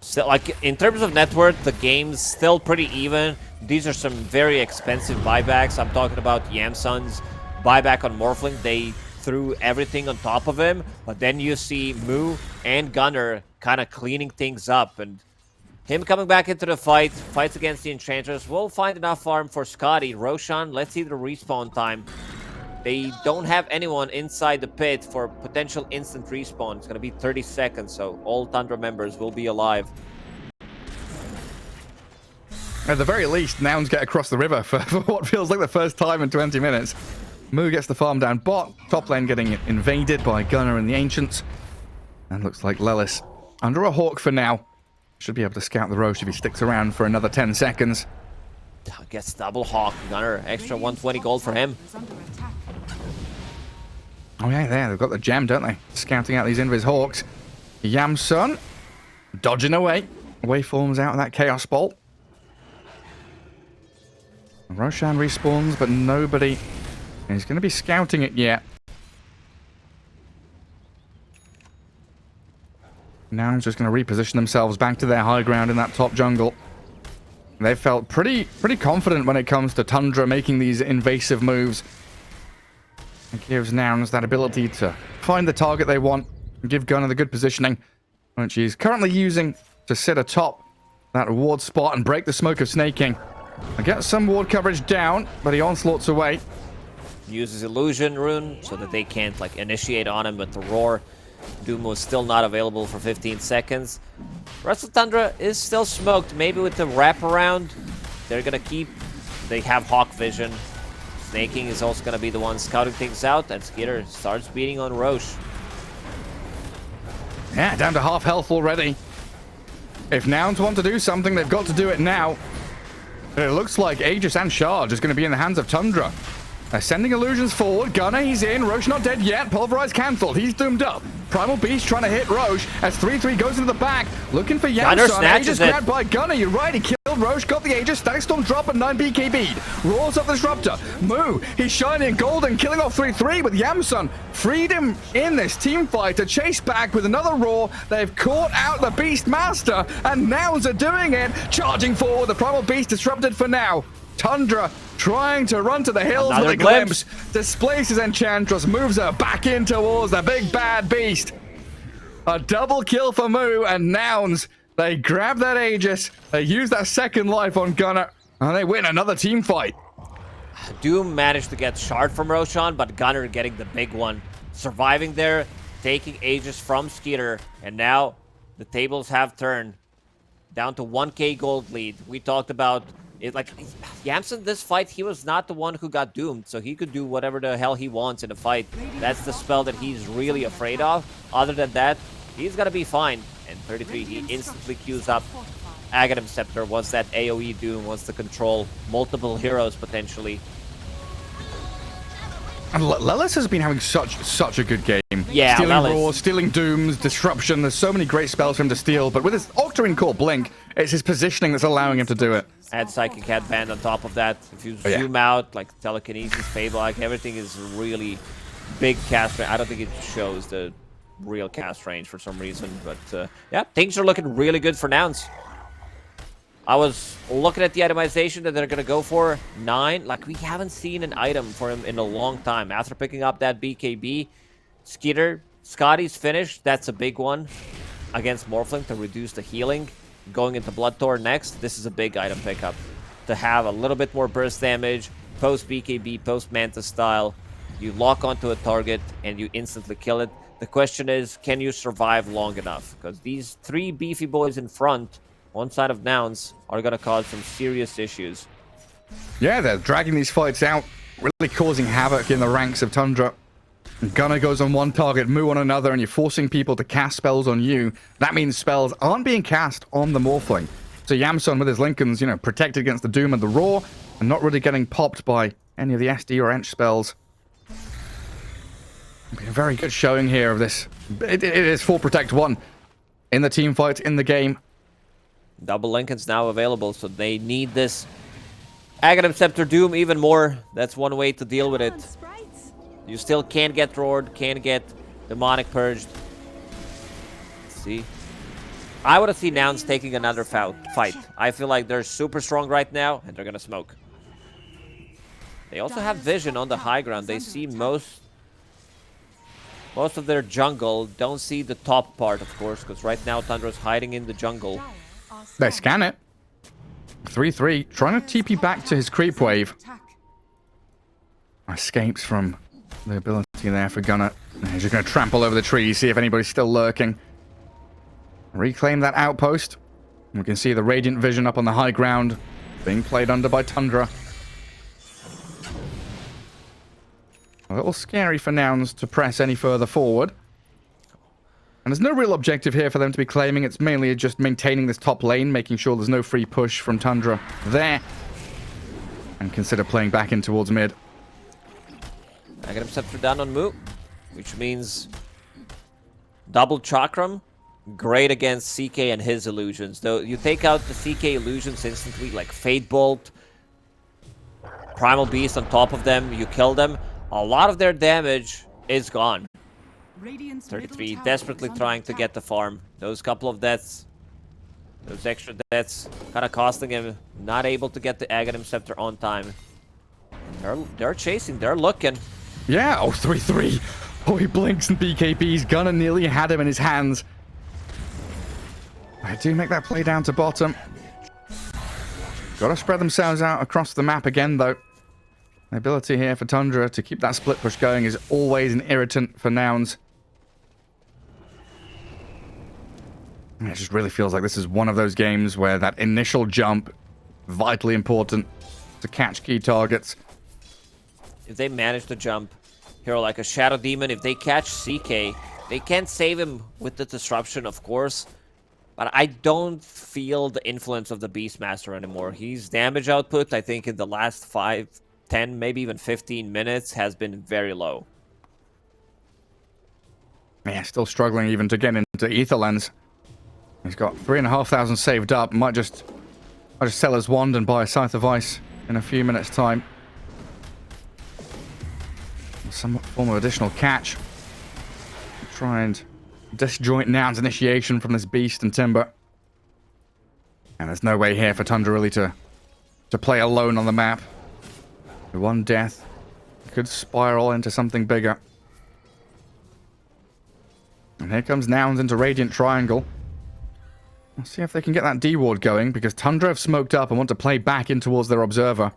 Still, like, in terms of net worth, the game's still pretty even. These are some very expensive buybacks. I'm talking about Yamsun's buyback on Morphling. They threw everything on top of him, but then you see Moo and Gunnar kind of cleaning things up, and him coming back into the fights against the Enchantress. Will find enough farm for Scotty. Roshan, let's see the respawn time. They don't have anyone inside the pit for potential instant respawn. It's going to be 30 seconds, so all Tundra members will be alive. At the very least, Nouns get across the river for what feels like the first time in 20 minutes. Moo gets the farm down bot. Top lane getting invaded by Gunnar and the Ancients. And looks like Lelis under a Hawk for now. Should be able to scout the Roche if he sticks around for another 10 seconds. Gets double Hawk. Gunnar, extra 120 gold for him. Oh yeah, there, they've got the gem, don't they? Scouting out these Invis Hawks. Yamsun dodging away. Waveforms out of that Chaos Bolt. Roshan respawns, but nobody is going to be scouting it yet. Nouns just going to reposition themselves back to their high ground in that top jungle. They felt pretty confident when it comes to Tundra making these invasive moves. It gives Nouns that ability to find the target they want and give Gunnar the good positioning, which he's currently using to sit atop that ward spot and break the smoke of Snaking. And get some ward coverage down, but he onslaughts away. Uses Illusion Rune so that they can't like initiate on him with the Roar. Doom was still not available for 15 seconds. Rest of Tundra is still smoked. Maybe with the wraparound, they're going to keep... They have Hawk Vision. Snaking is also going to be the one scouting things out, and Skitter starts beating on Roche. Yeah, down to half health already. If Nouns want to do something, they've got to do it now. But it looks like Aegis and Shard is going to be in the hands of Tundra. They're sending illusions forward. Gunnar, he's in. Roche not dead yet. Pulverized cancelled. He's doomed up. Primal Beast trying to hit Roche as 3-3 goes into the back, looking for Gunner Yamson. snatches Aegis it. grabbed by Gunner. You're right, he killed Roche, got the Aegis. Static Storm drop and 9 BKB'd. Roars up the Disruptor. Moo, he's shining golden, killing off 3-3 with Yamson. Freed him in this team fight to chase back with another Roar. They've caught out the Beast Master, and Nouns are doing it. Charging forward, the Primal Beast disrupted for now. Tundra trying to run to the hills Another with a glimpse. Displaces Enchantress, moves her back in towards the big bad beast. A double kill for Moo, and Nouns, they grab that Aegis, they use that second life on Gunner, and they win another team fight. Doom managed to get Shard from Roshan, but Gunner getting the big one. Surviving there, taking Aegis from Skeeter, and now the tables have turned. Down to 1k gold lead. We talked about it, like, Yamson, this fight, he was not the one who got doomed, so he could do whatever the hell he wants in a fight. That's the spell that he's really afraid of. Other than that, he's gonna be fine. And 33, he instantly queues up Aghanim Scepter, wants that AoE Doom, wants to control multiple heroes potentially. And Lelis has been having such a good game. Yeah, stealing Lelis. Roar, stealing Dooms, Disruption. There's so many great spells for him to steal, but with his Octarine Core Blink, it's his positioning that's allowing him to do it. Add Psychic Headband on top of that. If you yeah. zoom out, like Telekinesis, Fable, like everything is really big cast range. I don't think it shows the real cast range for some reason, but yeah, things are looking really good for Nouns. I was looking at the itemization that they're going to go for 9. Like, we haven't seen an item for him in a long time. After picking up that BKB, Skeeter, Scotty's finished. That's a big one against Morphling to reduce the healing. Going into Bloodtor next, this is a big item pickup. To have a little bit more burst damage, post BKB, post Manta style. You lock onto a target and you instantly kill it. The question is, can you survive long enough? Because these 3 beefy boys in front, one side of Nouns, are going to cause some serious issues. Yeah, they're dragging these fights out, really causing havoc in the ranks of Tundra. Gunner goes on one target, Moo on another, and you're forcing people to cast spells on you. That means spells aren't being cast on the Morphling. So Yamson with his Lincolns, you know, protected against the Doom and the Roar, and not really getting popped by any of the SD or Ench spells. A very good showing here of this. It is full Protect 1 in the team fight, in the game. Double Lincoln's now available, so they need this Aghanim Scepter Doom even more. That's one way to deal with it. You still can't get roared, can't get Demonic Purged. Let's see. I would have seen Nouns taking another fight. I feel like they're super strong right now, and they're gonna smoke. They also have vision on the high ground. They see most of their jungle. Don't see the top part, of course, because right now Tundra's hiding in the jungle. They scan it. 3-3, trying to TP back to his creep wave. Escapes from the ability there for Gunner. He's just going to trample over the trees, see if anybody's still lurking. Reclaim that outpost. We can see the Radiant Vision up on the high ground, being played under by Tundra. A little scary for Nouns to press any further forward. And there's no real objective here for them to be claiming. It's mainly just maintaining this top lane, making sure there's no free push from Tundra there. And consider playing back in towards mid. Aghanim Scepter down on Moo, which means double Chakram. Great against CK and his illusions. Though you take out the CK illusions instantly, like Fate Bolt, Primal Beast on top of them, you kill them. A lot of their damage is gone. 33 desperately trying to get the farm. Those couple of deaths, those extra deaths, kind of costing him. Not able to get the Aghanim Scepter on time. They're chasing, they're looking. Yeah, oh, 3-3. Oh, he blinks and BKBs. Gunner nearly had him in his hands. I do make that play down to bottom. Gotta spread themselves out across the map again, though. The ability here for Tundra to keep that split push going is always an irritant for Nouns. It just really feels like this is one of those games where that initial jump, vitally important to catch key targets. If they manage to jump, hero like a Shadow Demon, if they catch CK, they can't save him with the disruption, of course. But I don't feel the influence of the Beastmaster anymore. His damage output, I think, in the last 5, 10, maybe even 15 minutes has been very low. Yeah, still struggling even to get into Ether Lens. He's got 3,500 saved up. Might just sell his wand and buy a Scythe of Ice in a few minutes' time. Some form of additional catch. Try and disjoint Noun's initiation from this beast and Timber. And there's no way here for Tundra really to play alone on the map. The one death could spiral into something bigger. And here comes Nouns into Radiant Triangle. We'll see if they can get that D-ward going, because Tundra have smoked up and want to play back in towards their Observer.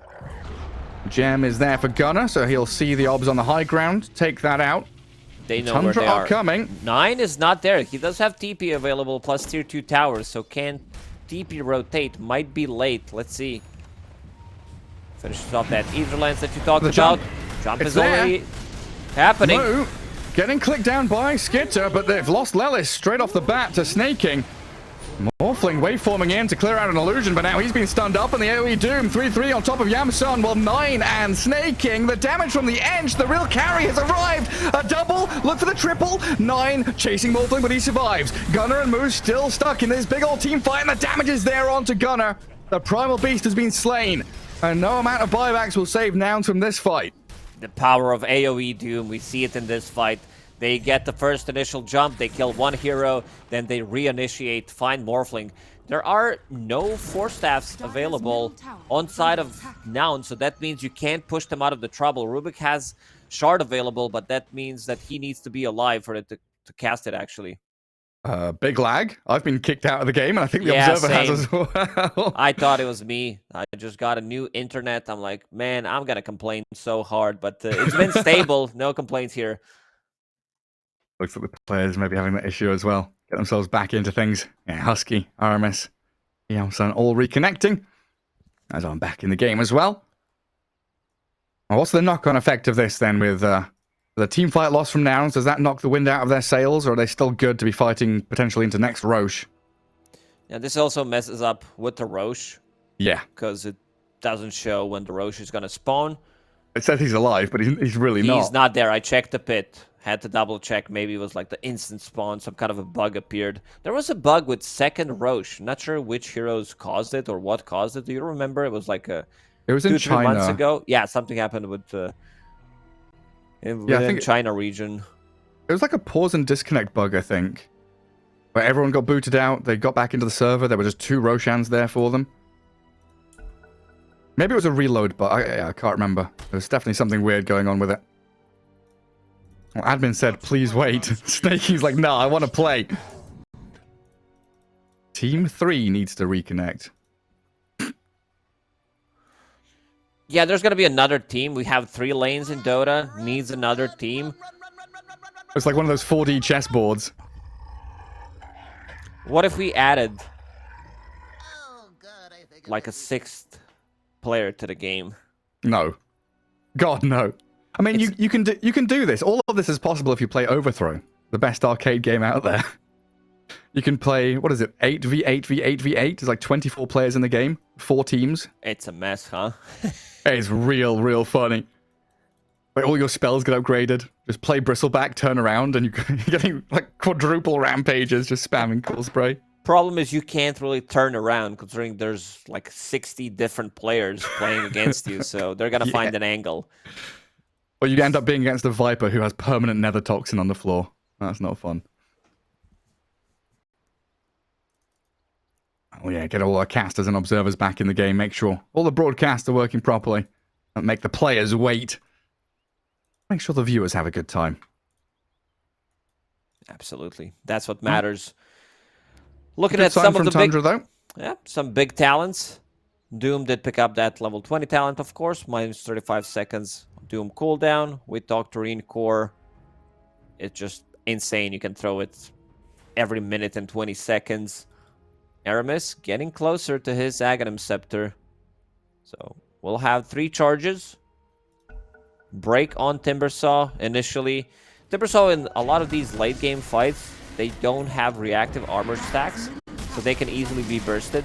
Gem is there for Gunner, so he'll see the Obs on the high ground, take that out. They know Tundra where they are coming. 9 is not there. He does have TP available, plus tier 2 towers, so can TP rotate. Might be late. Let's see. Finishes off that Ether Lens that you talked about. Jump is already happening. No. Getting clicked down by Skitter, but they've lost Lelis straight off the bat to Snaking. Morphling waveforming in to clear out an illusion, but now he's been stunned up, and the AoE Doom 3-3 on top of Yamsun, while 9 and Snaking. The damage from the edge, the real carry has arrived. A double, look for the triple. 9 chasing Morphling, but he survives. Gunner and Moose still stuck in this big old team fight, and the damage is there onto Gunner. The Primal Beast has been slain, and no amount of buybacks will save Nouns from this fight. The power of AoE Doom, we see it in this fight. They get the first initial jump, they kill one hero, then they reinitiate, find Morphling. There are no Force Staffs available on side of Noun, so that means you can't push them out of the trouble. Rubik has Shard available, but that means that he needs to be alive for it to cast it, actually. Big lag. I've been kicked out of the game, and I think the Observer has as well. I thought it was me. I just got a new internet. I'm like, man, I'm going to complain so hard, but it's been stable. No complaints here. Looks like the players may be having that issue as well. Get themselves back into things. Yeah, Husky, RMS, Yamsun all reconnecting. As I'm back in the game as well. Well, what's the knock-on effect of this then with the team fight loss from Nouns? Does that knock the wind out of their sails, or are they still good to be fighting potentially into next Roche? Yeah, this also messes up with the Roche. Yeah. Because it doesn't show when the Roche is going to spawn. It says he's alive, but he's really not. He's not there. I checked the pit. Had to double check. Maybe it was like the instant spawn. Some kind of a bug appeared. There was a bug with second Roche. Not sure which heroes caused it or what caused it. Do you remember? It was like it was in 2-3 months ago. Yeah, something happened with in China region. It was like a pause and disconnect bug, I think. Where everyone got booted out. They got back into the server. There were just 2 Roshans there for them. Maybe it was a reload, but I can't remember. There was definitely something weird going on with it. Well, admin said, please wait. Snakey's like, no, I want to play. Team 3 needs to reconnect. Yeah, there's going to be another team. We have 3 lanes in Dota. Needs another team. It's like one of those 4D chessboards. What if we added like a 6th player to the game? No. God, no. I mean, you can do this. All of this is possible if you play Overthrow, the best arcade game out there. You can play, what is it, 8v8v8v8? There's like 24 players in the game, 4 teams. It's a mess, huh? It's real funny. Like, all your spells get upgraded. Just play Bristleback, turn around, and you're getting like quadruple rampages, just spamming Cool Spray. Problem is you can't really turn around considering there's like 60 different players playing against you, so they're gonna find an angle. Or you end up being against a Viper who has permanent nether toxin on the floor. That's not fun. Oh yeah, get all our casters and observers back in the game. Make sure all the broadcasts are working properly. Don't make the players wait. Make sure the viewers have a good time. Absolutely. That's what matters. Looking at some of the Tundra, though. Yeah, some big talents. Doom did pick up that level 20 talent, of course. Minus 35 seconds Doom cooldown with Doctrine Core. It's just insane. You can throw it every minute and 20 seconds. Aramis getting closer to his Aghanim Scepter. So we'll have 3 charges. Break on Timbersaw initially. Timbersaw in a lot of these late game fights, they don't have reactive armor stacks, so they can easily be bursted.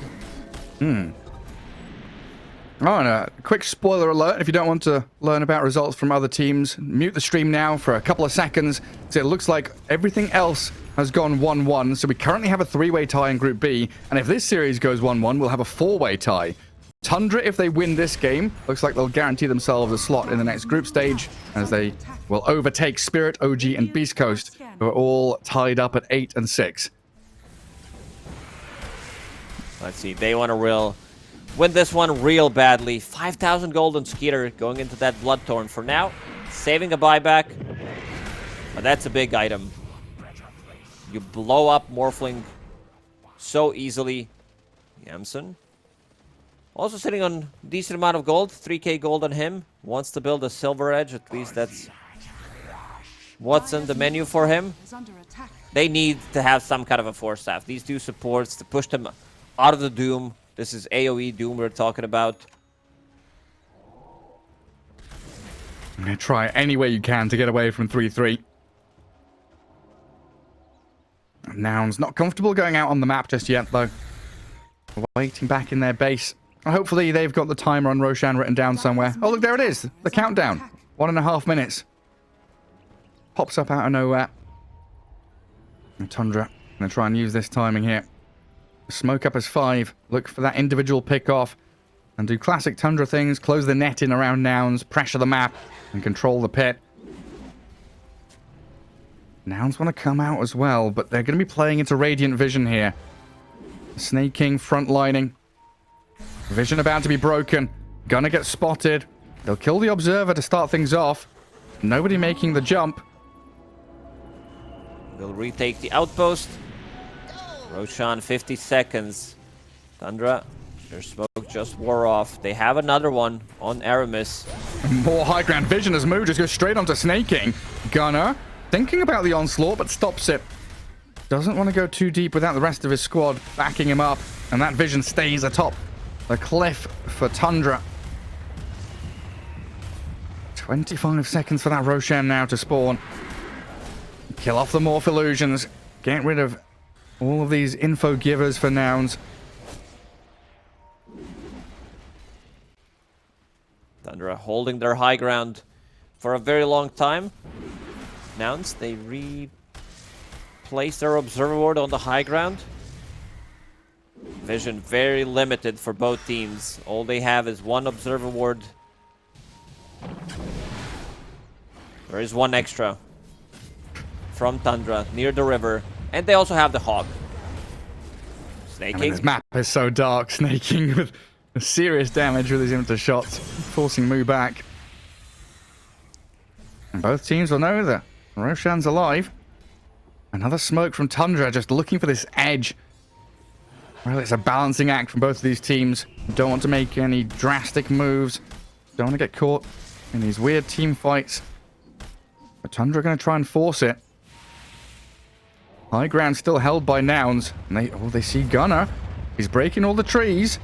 Oh, and a quick spoiler alert. If you don't want to learn about results from other teams, mute the stream now for a couple of seconds. So it looks like everything else has gone 1-1. So we currently have a 3-way tie in Group B. And if this series goes 1-1, we'll have a 4-way tie. Tundra, if they win this game, looks like they'll guarantee themselves a slot in the next group stage, as they will overtake Spirit, OG, and Beast Coast, who are all tied up at 8 and 6. Let's see. They want to win this one real badly. 5,000 gold on Skeeter going into that Bloodthorn for now. Saving a buyback. But that's a big item. You blow up Morphling so easily. Yamson. Also sitting on a decent amount of gold. 3k gold on him. Wants to build a Silver Edge. At least that's what's in the menu for him. They need to have some kind of a Force Staff. These two supports to push them out of the Doom. This is AoE Doom we're talking about. I'm going to try any way you can to get away from 3-3. Nouns not comfortable going out on the map just yet, though. Waiting back in their base. Hopefully they've got the timer on Roshan written down somewhere. Oh, look, there it is. The countdown. 1.5 minutes. Pops up out of nowhere. And Tundra going to try and use this timing here. Smoke up as 5. Look for that individual pick off. And do classic Tundra things. Close the net in around Nouns. Pressure the map. And control the pit. Nouns want to come out as well. But they're going to be playing into Radiant Vision here. Snake King frontlining. Vision about to be broken. Gonna get spotted. They'll kill the Observer to start things off. Nobody making the jump. They'll retake the outpost. Roshan, 50 seconds. Tundra, their smoke just wore off. They have another one on Aramis. More high ground. Vision as Moo just goes straight onto Snake King. Gunner thinking about the onslaught, but stops it. Doesn't want to go too deep without the rest of his squad backing him up. And that Vision stays atop the cliff for Tundra. 25 seconds for that Roshan now to spawn. Kill off the Morph Illusions. Get rid of all of these info givers for Nouns. Tundra holding their high ground for a very long time. Nouns, they replace their Observer Ward on the high ground. Vision very limited for both teams. All they have is one Observer Ward. There is one extra from Tundra near the river. And they also have the Hawk. Snaking. I mean, this map is so dark. Snaking with serious damage with his impetus shots. Forcing Moo back. And both teams will know that Roshan's alive. Another smoke from Tundra, just looking for this edge. Well, it's a balancing act from both of these teams. Don't want to make any drastic moves. Don't want to get caught in these weird team fights. But Tundra are going to try and force it. High ground still held by Nouns. And they see Gunner. He's breaking all the trees.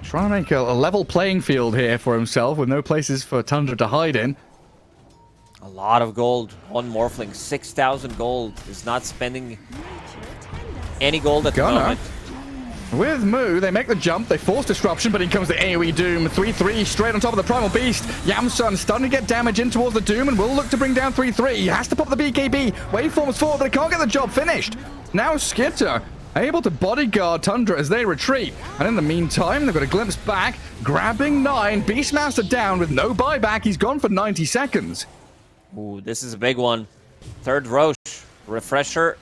Trying to make a level playing field here for himself with no places for Tundra to hide in. A lot of gold on Morphling. 6,000 gold. Is not spending any gold at the moment. With Moo, they make the jump, they force disruption, but in comes the AoE Doom. 3-3 straight on top of the Primal Beast. Yamsun starting to get damage in towards the Doom and will look to bring down 3-3. He has to pop the BKB. Waveforms forward, but he can't get the job finished. Now Skitter able to bodyguard Tundra as they retreat. And in the meantime, they've got a glimpse back, grabbing 9. Beastmaster down with no buyback. He's gone for 90 seconds. Ooh, this is a big one. Third Roche. Refresher.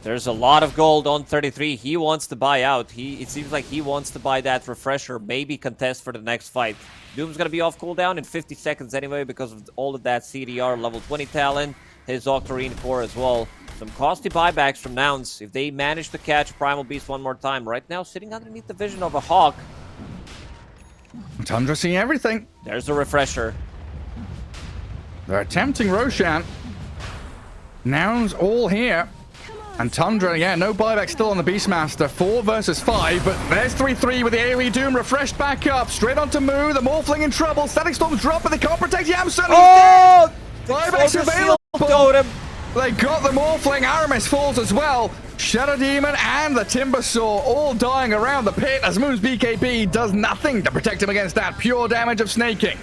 There's a lot of gold on 33. He wants to buy out. It seems like he wants to buy that refresher, maybe contest for the next fight. Doom's going to be off cooldown in 50 seconds anyway because of all of that CDR level 20 talent, his Octarine core as well. Some costly buybacks from Nouns. If they manage to catch Primal Beast one more time. Right now, sitting underneath the vision of a Hawk. Tundra seeing everything. There's a refresher. They're attempting Roshan. Nouns all here. And Tundra, yeah, no buyback still on the Beastmaster. 4 versus 5, but there's 3-3 with the AoE Doom refreshed back up. Straight onto Moo, the Morphling in trouble. Static Storms drop, but they can't protect Yamsun. Oh! Buyback's available. Totem. They got the Morphling. Aramis falls as well. Shadow Demon and the Timbersaw all dying around the pit as Moon's BKB does nothing to protect him against that pure damage of snaking.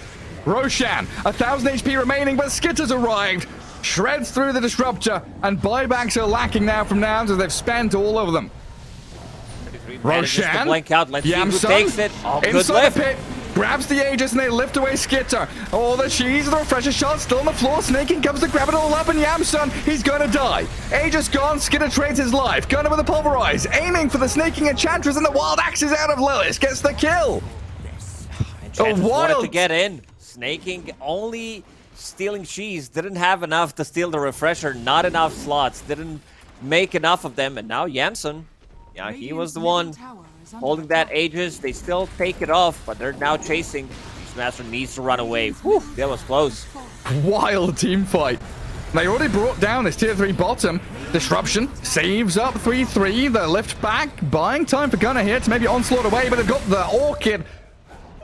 Roshan, 1,000 HP remaining, but Skitter's arrived. Shreds through the Disruptor, and buybacks are lacking now from Nouns as they've spent all over them. Roshan, blank out. Let's see who takes it. Oh, good inside lift. the pit, grabs the Aegis, and they lift away Skitter. Oh, the cheese, the refresher shot still on the floor. Snaking comes to grab it all up, and Yamsun, he's gonna die. Aegis gone, Skitter trades his life. Gunner with a pulverize, aiming for the Snaking Enchantress, and the wild axes out of Lilith. Gets the kill. Enchantress wanted to get in. Snaking only stealing cheese. Didn't have enough to steal the refresher. Not enough slots. Didn't make enough of them. And now Yamsun. Yeah, he was the one holding that Aegis. They still take it off, but they're now chasing. Beastmaster needs to run away. Whew, that was close. Wild team fight. They already brought down this tier 3 bottom. Disruption saves up 3-3. The lift back. Buying time for Gunner here to maybe onslaught away, but they've got the Orchid.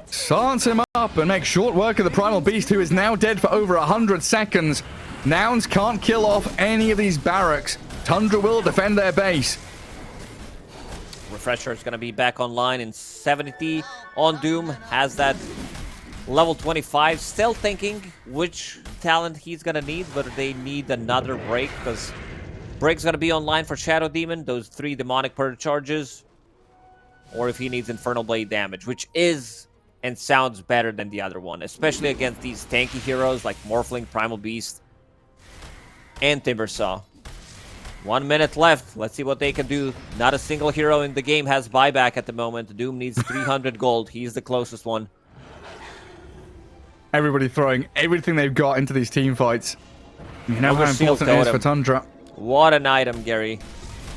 Silence him up and make short work of the Primal Beast, who is now dead for over 100 seconds. Nouns can't kill off any of these barracks. Tundra will defend their base. Refresher is going to be back online in 70 on Doom. Has that level 25. Still thinking which talent he's going to need, but they need another break because break's going to be online for Shadow Demon. Those 3 demonic purge charges. Or if he needs Infernal Blade damage, which is and sounds better than the other one, especially against these tanky heroes like Morphling, Primal Beast, and Timbersaw. 1 minute left. Let's see what they can do. Not a single hero in the game has buyback at the moment. Doom needs 300 gold. He's the closest one. Everybody throwing everything they've got into these team fights. You know how important it is for Tundra. What an item, Gary.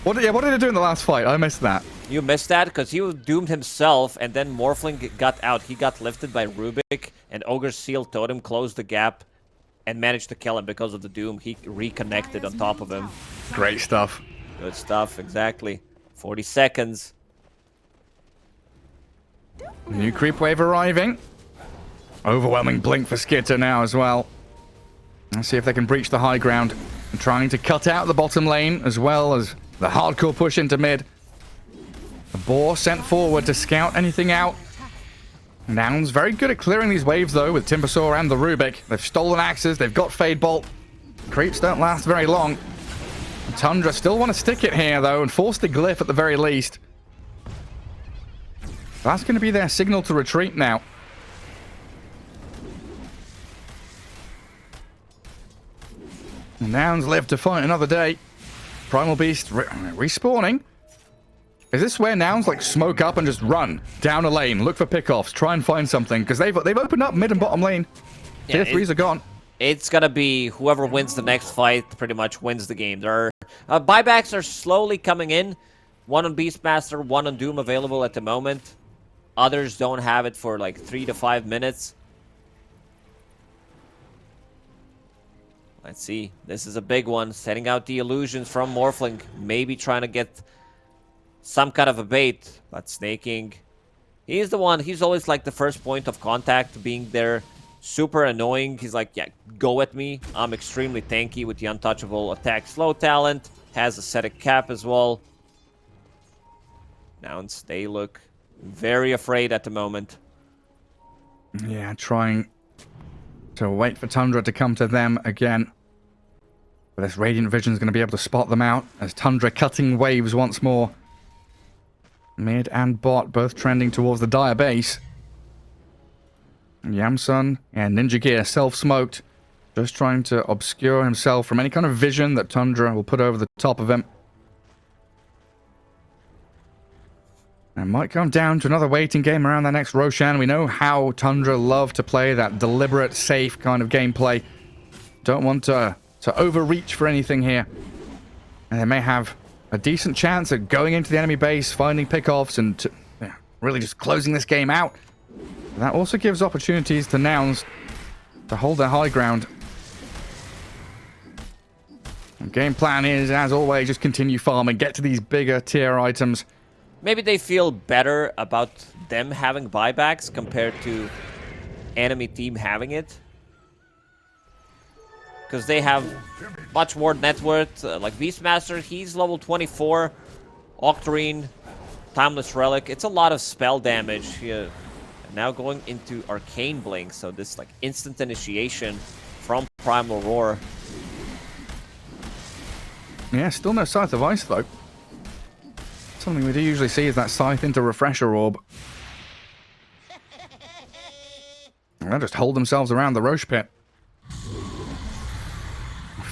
What did it do in the last fight? I missed that. You missed that because he was doomed himself, and then Morphling got out. He got lifted by Rubik, and Ogre's Seal Totem closed the gap and managed to kill him because of the Doom. He reconnected on top of him. Great stuff. Good stuff, exactly. 40 seconds. New creep wave arriving. Overwhelming blink for Skitter now as well. Let's see if they can breach the high ground. And trying to cut out the bottom lane as well as the hardcore push into mid. The Boar sent forward to scout anything out. Nouns very good at clearing these waves though with Timbersaw and the Rubik. They've stolen axes, they've got Fade Bolt. Creeps don't last very long. Tundra still want to stick it here though and force the glyph at the very least. That's going to be their signal to retreat now. Nouns live to fight another day. Primal Beast respawning. Is this where Nouns like smoke up and just run down a lane, look for pickoffs, try and find something? Because they've opened up mid and bottom lane. Yeah, Tier 3s are gone. It's gonna be whoever wins the next fight pretty much wins the game. There are buybacks are slowly coming in. One on Beastmaster, one on Doom available at the moment. Others don't have it for like 3 to 5 minutes. Let's see. This is a big one. Setting out the illusions from Morphling. Maybe trying to get some kind of a bait. But Snaking, he's the one. He's always like the first point of contact, being there. Super annoying. He's like, yeah, go at me. I'm extremely tanky with the untouchable attack slow talent. Has ascetic cap as well. Nouns, they look very afraid at the moment. Yeah, trying to wait for Tundra to come to them again. But this Radiant Vision is going to be able to spot them out as Tundra cutting waves once more. Mid and bot both trending towards the Dire base. Yamsun and Ninja Gear self-smoked, just trying to obscure himself from any kind of vision that Tundra will put over the top of him. It might come down to another waiting game around that next Roshan. We know how Tundra love to play that deliberate, safe kind of gameplay. Don't want to overreach for anything here. And they may have a decent chance at going into the enemy base, finding pickoffs, and really just closing this game out. That also gives opportunities to Nouns to hold their high ground. The game plan is, as always, just continue farming, get to these bigger tier items. Maybe they feel better about them having buybacks compared to enemy team having it. because they have much more net worth. Like Beastmaster, he's level 24. Octarine, Timeless Relic. It's a lot of spell damage here. And now going into Arcane Blink, so this like instant initiation from Primal Roar. Yeah, still no Scythe of Ice though. Something we do usually see is that Scythe into Refresher Orb. And they'll just hold themselves around the Roche Pit.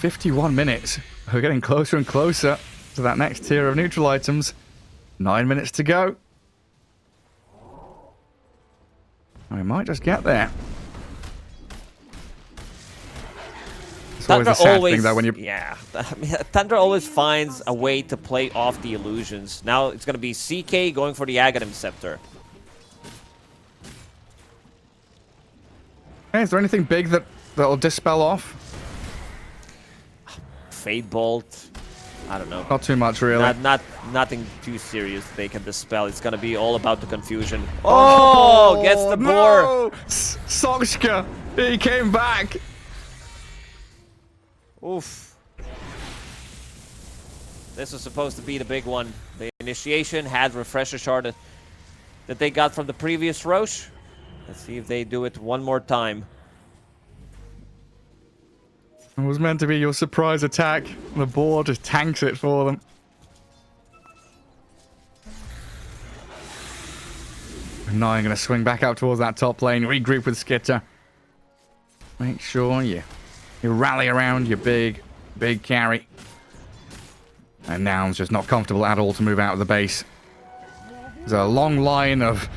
51 minutes. We're getting closer and closer to that next tier of neutral items. 9 minutes to go. We might just get there. It's always a sad thing, though, when you... Yeah. I mean, Tundra always finds a way to play off the illusions. Now it's going to be CK going for the Aghanim Scepter. Hey, is there anything big that'll dispel off? Fade Bolt. I don't know. Not too much, really. Nothing too serious they can dispel. It's gonna be all about the confusion. Oh, gets the boar. No! Sokshka, he came back. Oof. This was supposed to be the big one. The initiation had Refresher Shard that they got from the previous Roche. Let's see if they do it one more time. It was meant to be your surprise attack. The boar just tanks it for them. Now I'm going to swing back out towards that top lane, regroup with Skitter. Make sure you rally around your big carry. And Noun's just not comfortable at all to move out of the base. There's a long line of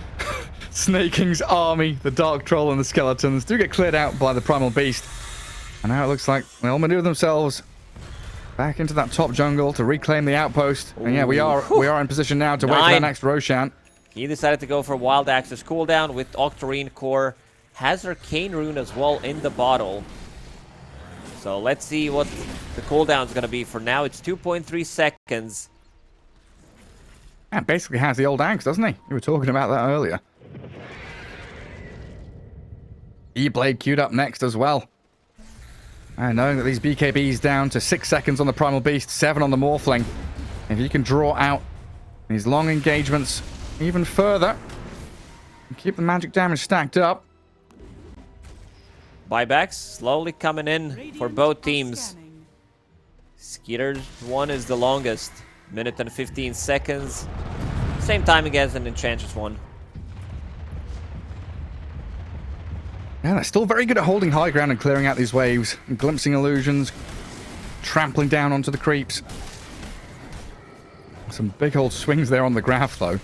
Snake King's army. The Dark Troll and the Skeletons do get cleared out by the Primal Beast. And now it looks like they'll maneuver themselves back into that top jungle to reclaim the outpost. And yeah, we are in position now to wait for the next Roshan. He decided to go for Wild Axe's cooldown with Octarine Core. Has Arcane Rune as well in the bottle. So let's see what the cooldown is going to be. For now, it's 2.3 seconds. Yeah, basically has the old axe, doesn't he? We were talking about that earlier. E-Blade queued up next as well. And knowing that these BKBs down to 6 seconds on the Primal Beast, 7 on the Morphling. If you can draw out these long engagements even further, and keep the magic damage stacked up. Buybacks slowly coming in for both teams. Skitter's one is the longest. Minute and 15 seconds. Same timing as an Enchantress one. Yeah, they're still very good at holding high ground and clearing out these waves, and glimpsing illusions, trampling down onto the creeps. Some big old swings there on the graph, though.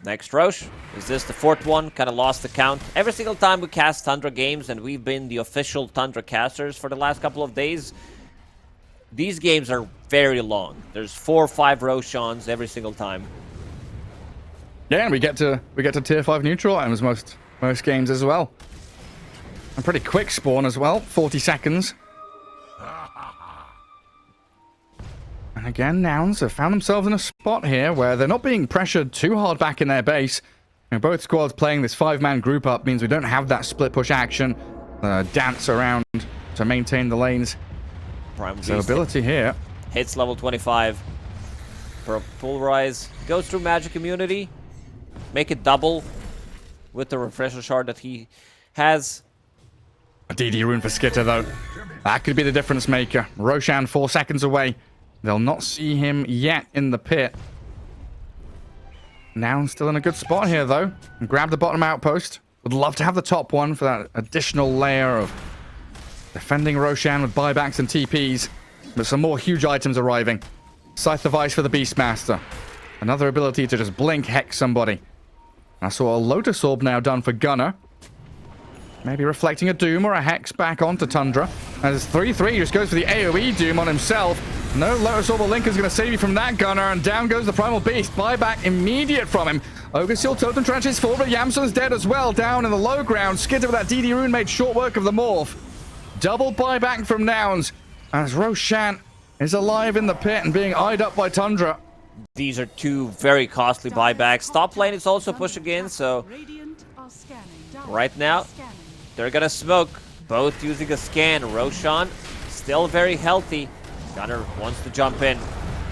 Next Roche. Is this the fourth one? Kind of lost the count. Every single time we cast Tundra games, and we've been the official Tundra casters for the last couple of days, these games are very long. There's 4 or 5 Roshans every single time. Yeah, and we get to tier 5 neutral items most games as well. A pretty quick spawn as well, 40 seconds. And again, Nouns have found themselves in a spot here where they're not being pressured too hard back in their base. And both squads playing this 5-man group up means we don't have that split push action, dance around to maintain the lanes. So ability here. Hits level 25. For Pulverize. Goes through magic immunity. Make it double with the Refresher Shard that he has. A DD rune for Skitter, though. That could be the difference maker. Roshan 4 seconds away. They'll not see him yet in the pit. Now still in a good spot here, though. And grab the bottom outpost. Would love to have the top one for that additional layer of defending Roshan with buybacks and TPs. But some more huge items arriving. Scythe of Ice for the Beastmaster. Another ability to just blink hex somebody. I saw a Lotus Orb now done for Gunner. Maybe reflecting a Doom or a Hex back onto Tundra. As 3-3 just goes for the AoE Doom on himself. No Lotus Orb or Link is going to save you from that, Gunner. And down goes the Primal Beast. Buyback immediate from him. Ogre Seal Totem Trenches forward, but Yamson's dead as well. Down in the low ground. Skitter with that DD rune made short work of the Morph. Double buyback from Nouns. As Roshan is alive in the pit and being eyed up by Tundra. These are 2 very costly buybacks. Top lane is also pushing in, so right now they're gonna smoke both using a scan. Roshan still very healthy. Gunner wants to jump in.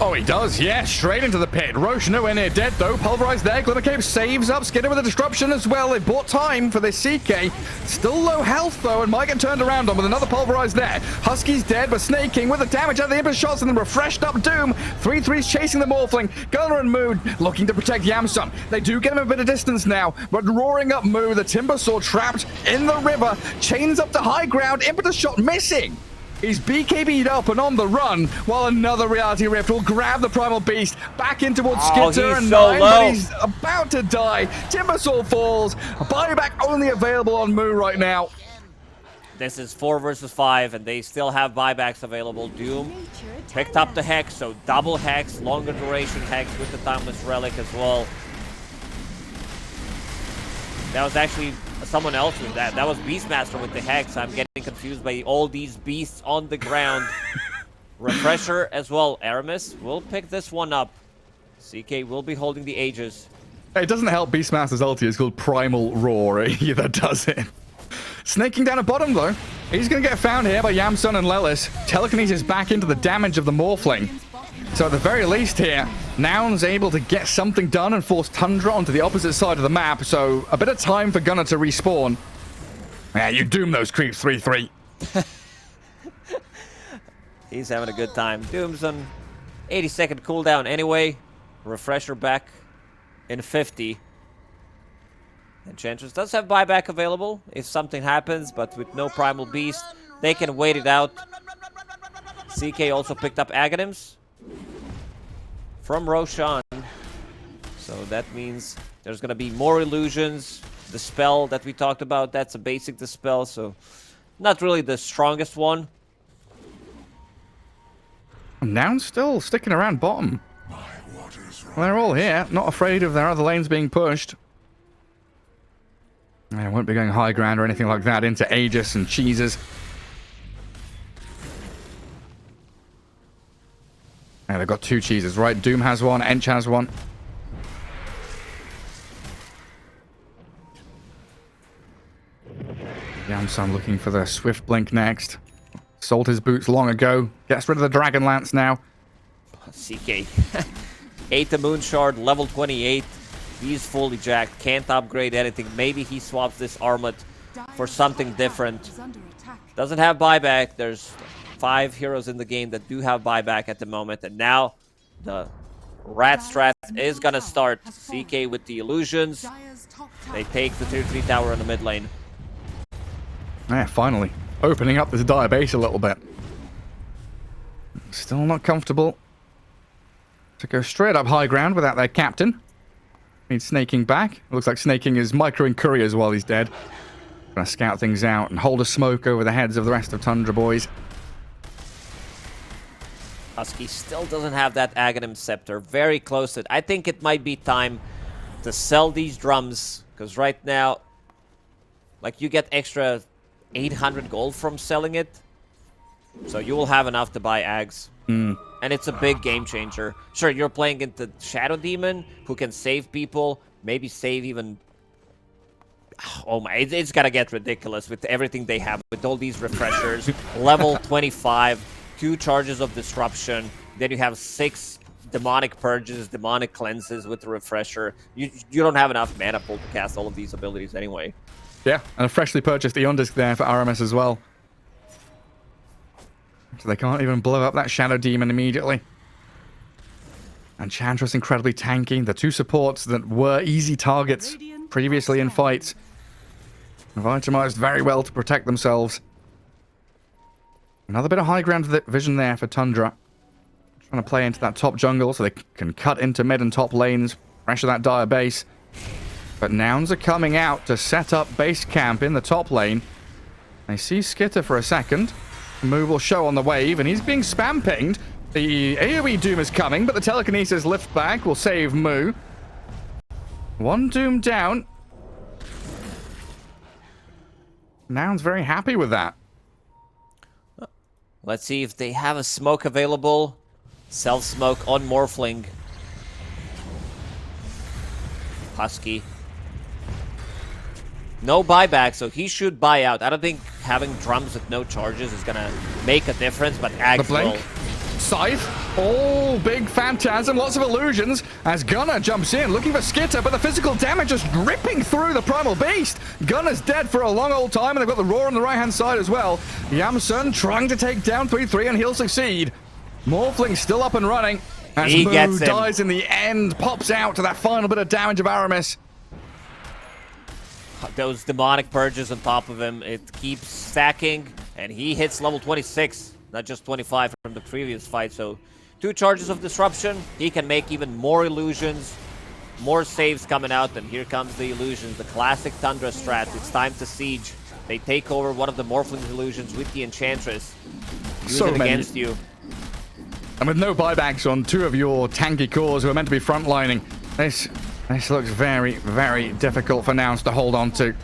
Oh, he does, yeah, straight into the pit. Roche nowhere near dead, though. Pulverized there. Glimmercape saves up. Skinner with a disruption as well. They bought time for this CK. Still low health, though, and might get turned around on with another Pulverized there. Husky's dead, but Snaking with the damage out of the Imper shots and then refreshed up Doom. 3-3's chasing the Morphling. Gunner and Mood looking to protect Yamsun. They do get him a bit of distance now, but roaring up Moo, the Timbersaw trapped in the river. Chains up to high ground. Impetus shot missing. He's BKB'd up and on the run, while another Reality Rift will grab the Primal Beast back in towards Skitter and so 9, low. but he's about to die. Timbersaw falls. A buyback only available on Moo right now. This is 4 versus 5, and they still have buybacks available. Doom picked up the Hex, so double Hex, longer duration Hex with the Timeless Relic as well. That was actually someone else with that. That was Beastmaster with the Hex. I'm getting confused by all these beasts on the ground. Refresher as well. Aramis will pick this one up. CK will be holding the Aegis. It doesn't help Beastmaster's ulti. It's called Primal Roar that does it. Snaking down at bottom, though. He's going to get found here by Yamsun and Lelis. Telekinesis back into the damage of the Morphling. So at the very least here, Nouns able to get something done and force Tundra onto the opposite side of the map. So a bit of time for Gunner to respawn. Yeah, you doom those creeps 3-3. He's having a good time. Doom's on 80-second cooldown anyway. Refresher back in 50. Enchantress does have buyback available if something happens, but with no Primal Beast, they can wait it out. CK also picked up Aghanims from Roshan. So that means there's going to be more illusions. The spell that we talked about, that's a basic dispel, so not really the strongest one. Nouns still sticking around bottom. Well, they're all here, not afraid of their other lanes being pushed. They won't be going high ground or anything like that into Aegis and Cheeses. Yeah, they've got 2 Cheeses, right? Doom has one, Ench has one. Yamsun looking for the Swift Blink next. Sold his boots long ago. Gets rid of the Dragon Lance now. CK. 8 the Moon Shard, level 28. He's fully jacked. Can't upgrade anything. Maybe he swaps this armlet for something different. Doesn't have buyback. There's 5 heroes in the game that do have buyback at the moment. And now the rat strat is going to start. CK with the illusions. They take the tier 3 tower in the mid lane. Yeah, finally. Opening up this dire base a little bit. Still not comfortable to go straight up high ground without their captain. Needs Snaking back. Looks like Snaking is microing couriers while he's dead. Gonna scout things out and hold a smoke over the heads of the rest of Tundra boys. Husky still doesn't have that Aghanim Scepter. Very close to it. I think it might be time to sell these drums. Because right now, like, you get extra 800 gold from selling it. So you will have enough to buy Ags. And it's a big game changer. Sure, you're playing into Shadow Demon, who can save people. Maybe save even... Oh my, it's gonna get ridiculous with everything they have. With all these refreshers. Level 25. 2 charges of disruption. Then you have 6 demonic purges, demonic cleanses with the refresher. You don't have enough mana pool to cast all of these abilities anyway. Yeah, and a freshly purchased Eon Disc there for RMS as well. So they can't even blow up that Shadow Demon immediately. Enchantress incredibly tanky. The 2 supports that were easy targets previously in fights have itemized very well to protect themselves. Another bit of high ground vision there for Tundra. Trying to play into that top jungle so they can cut into mid and top lanes, pressure that dire base. But Nouns are coming out to set up base camp in the top lane. They see Skitter for a second. Moo will show on the wave, and he's being spam pinged. The AoE Doom is coming, but the telekinesis lift back will save Moo. 1 Doom down. Nouns very happy with that. Let's see if they have a smoke available. Self-smoke on Morphling. Husky. No buyback, so he should buy out. I don't think having drums with no charges is gonna make a difference, but The Ags will... blink. Scythe. Oh, big phantasm. Lots of illusions as Gunnar jumps in looking for Skitter, but the physical damage just ripping through the Primal Beast. Gunnar's dead for a long old time, and they've got the Roar on the right-hand side as well. Yamsun trying to take down 3-3, and he'll succeed. Morphling still up and running. As He Moo gets him. dies in the end, pops out to that final bit of damage of Aramis. Those demonic purges on top of him, it keeps stacking, and he hits level 26, not just 25 from the previous fight. So 2 charges of disruption, he can make even more illusions, more saves coming out, and here comes the illusions, the classic Tundra strat. It's time to siege. They take over one of the Morphling illusions with the Enchantress, use it against you. And with no buybacks on 2 of your tanky cores who are meant to be frontlining, this looks very, very difficult for Nouns to hold on to.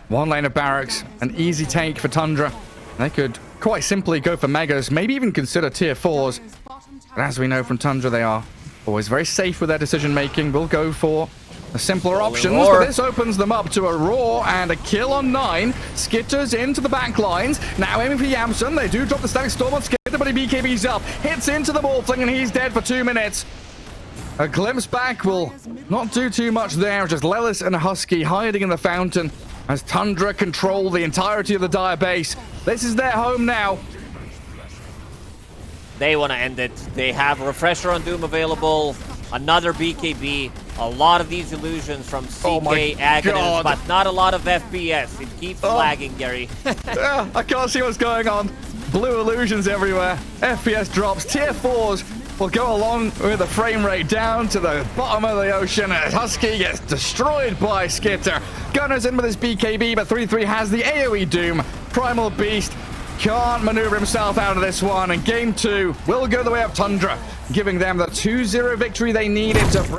1 lane of barracks, an easy take for Tundra. They could quite simply go for Megas, maybe even consider tier 4s. But as we know from Tundra, they are always very safe with their decision making. We'll go for the simpler options, but this opens them up to a Roar and a kill on 9. Skitter's into the back lines. Now aiming for Yamsun. They do drop the Static Storm on Skitter, but he BKBs up. Hits into the Morphling, and he's dead for 2 minutes. A glimpse back will not do too much there. Just Lelis and Husky hiding in the fountain as Tundra control the entirety of the Dire base. This is their home now. They want to end it. They have Refresher on Doom available, another BKB, a lot of these illusions from CK Aghanim, but not a lot of FPS. It keeps lagging, Gary. I can't see what's going on. Blue illusions everywhere. FPS drops. Tier 4s will go along with the frame rate down to the bottom of the ocean as Husky gets destroyed by Skitter. Gunner's in with his BKB, but 3-3 has the AoE Doom. Primal Beast can't maneuver himself out of this one, and game 2 will go the way of Tundra, giving them the 2-0 victory they needed to break.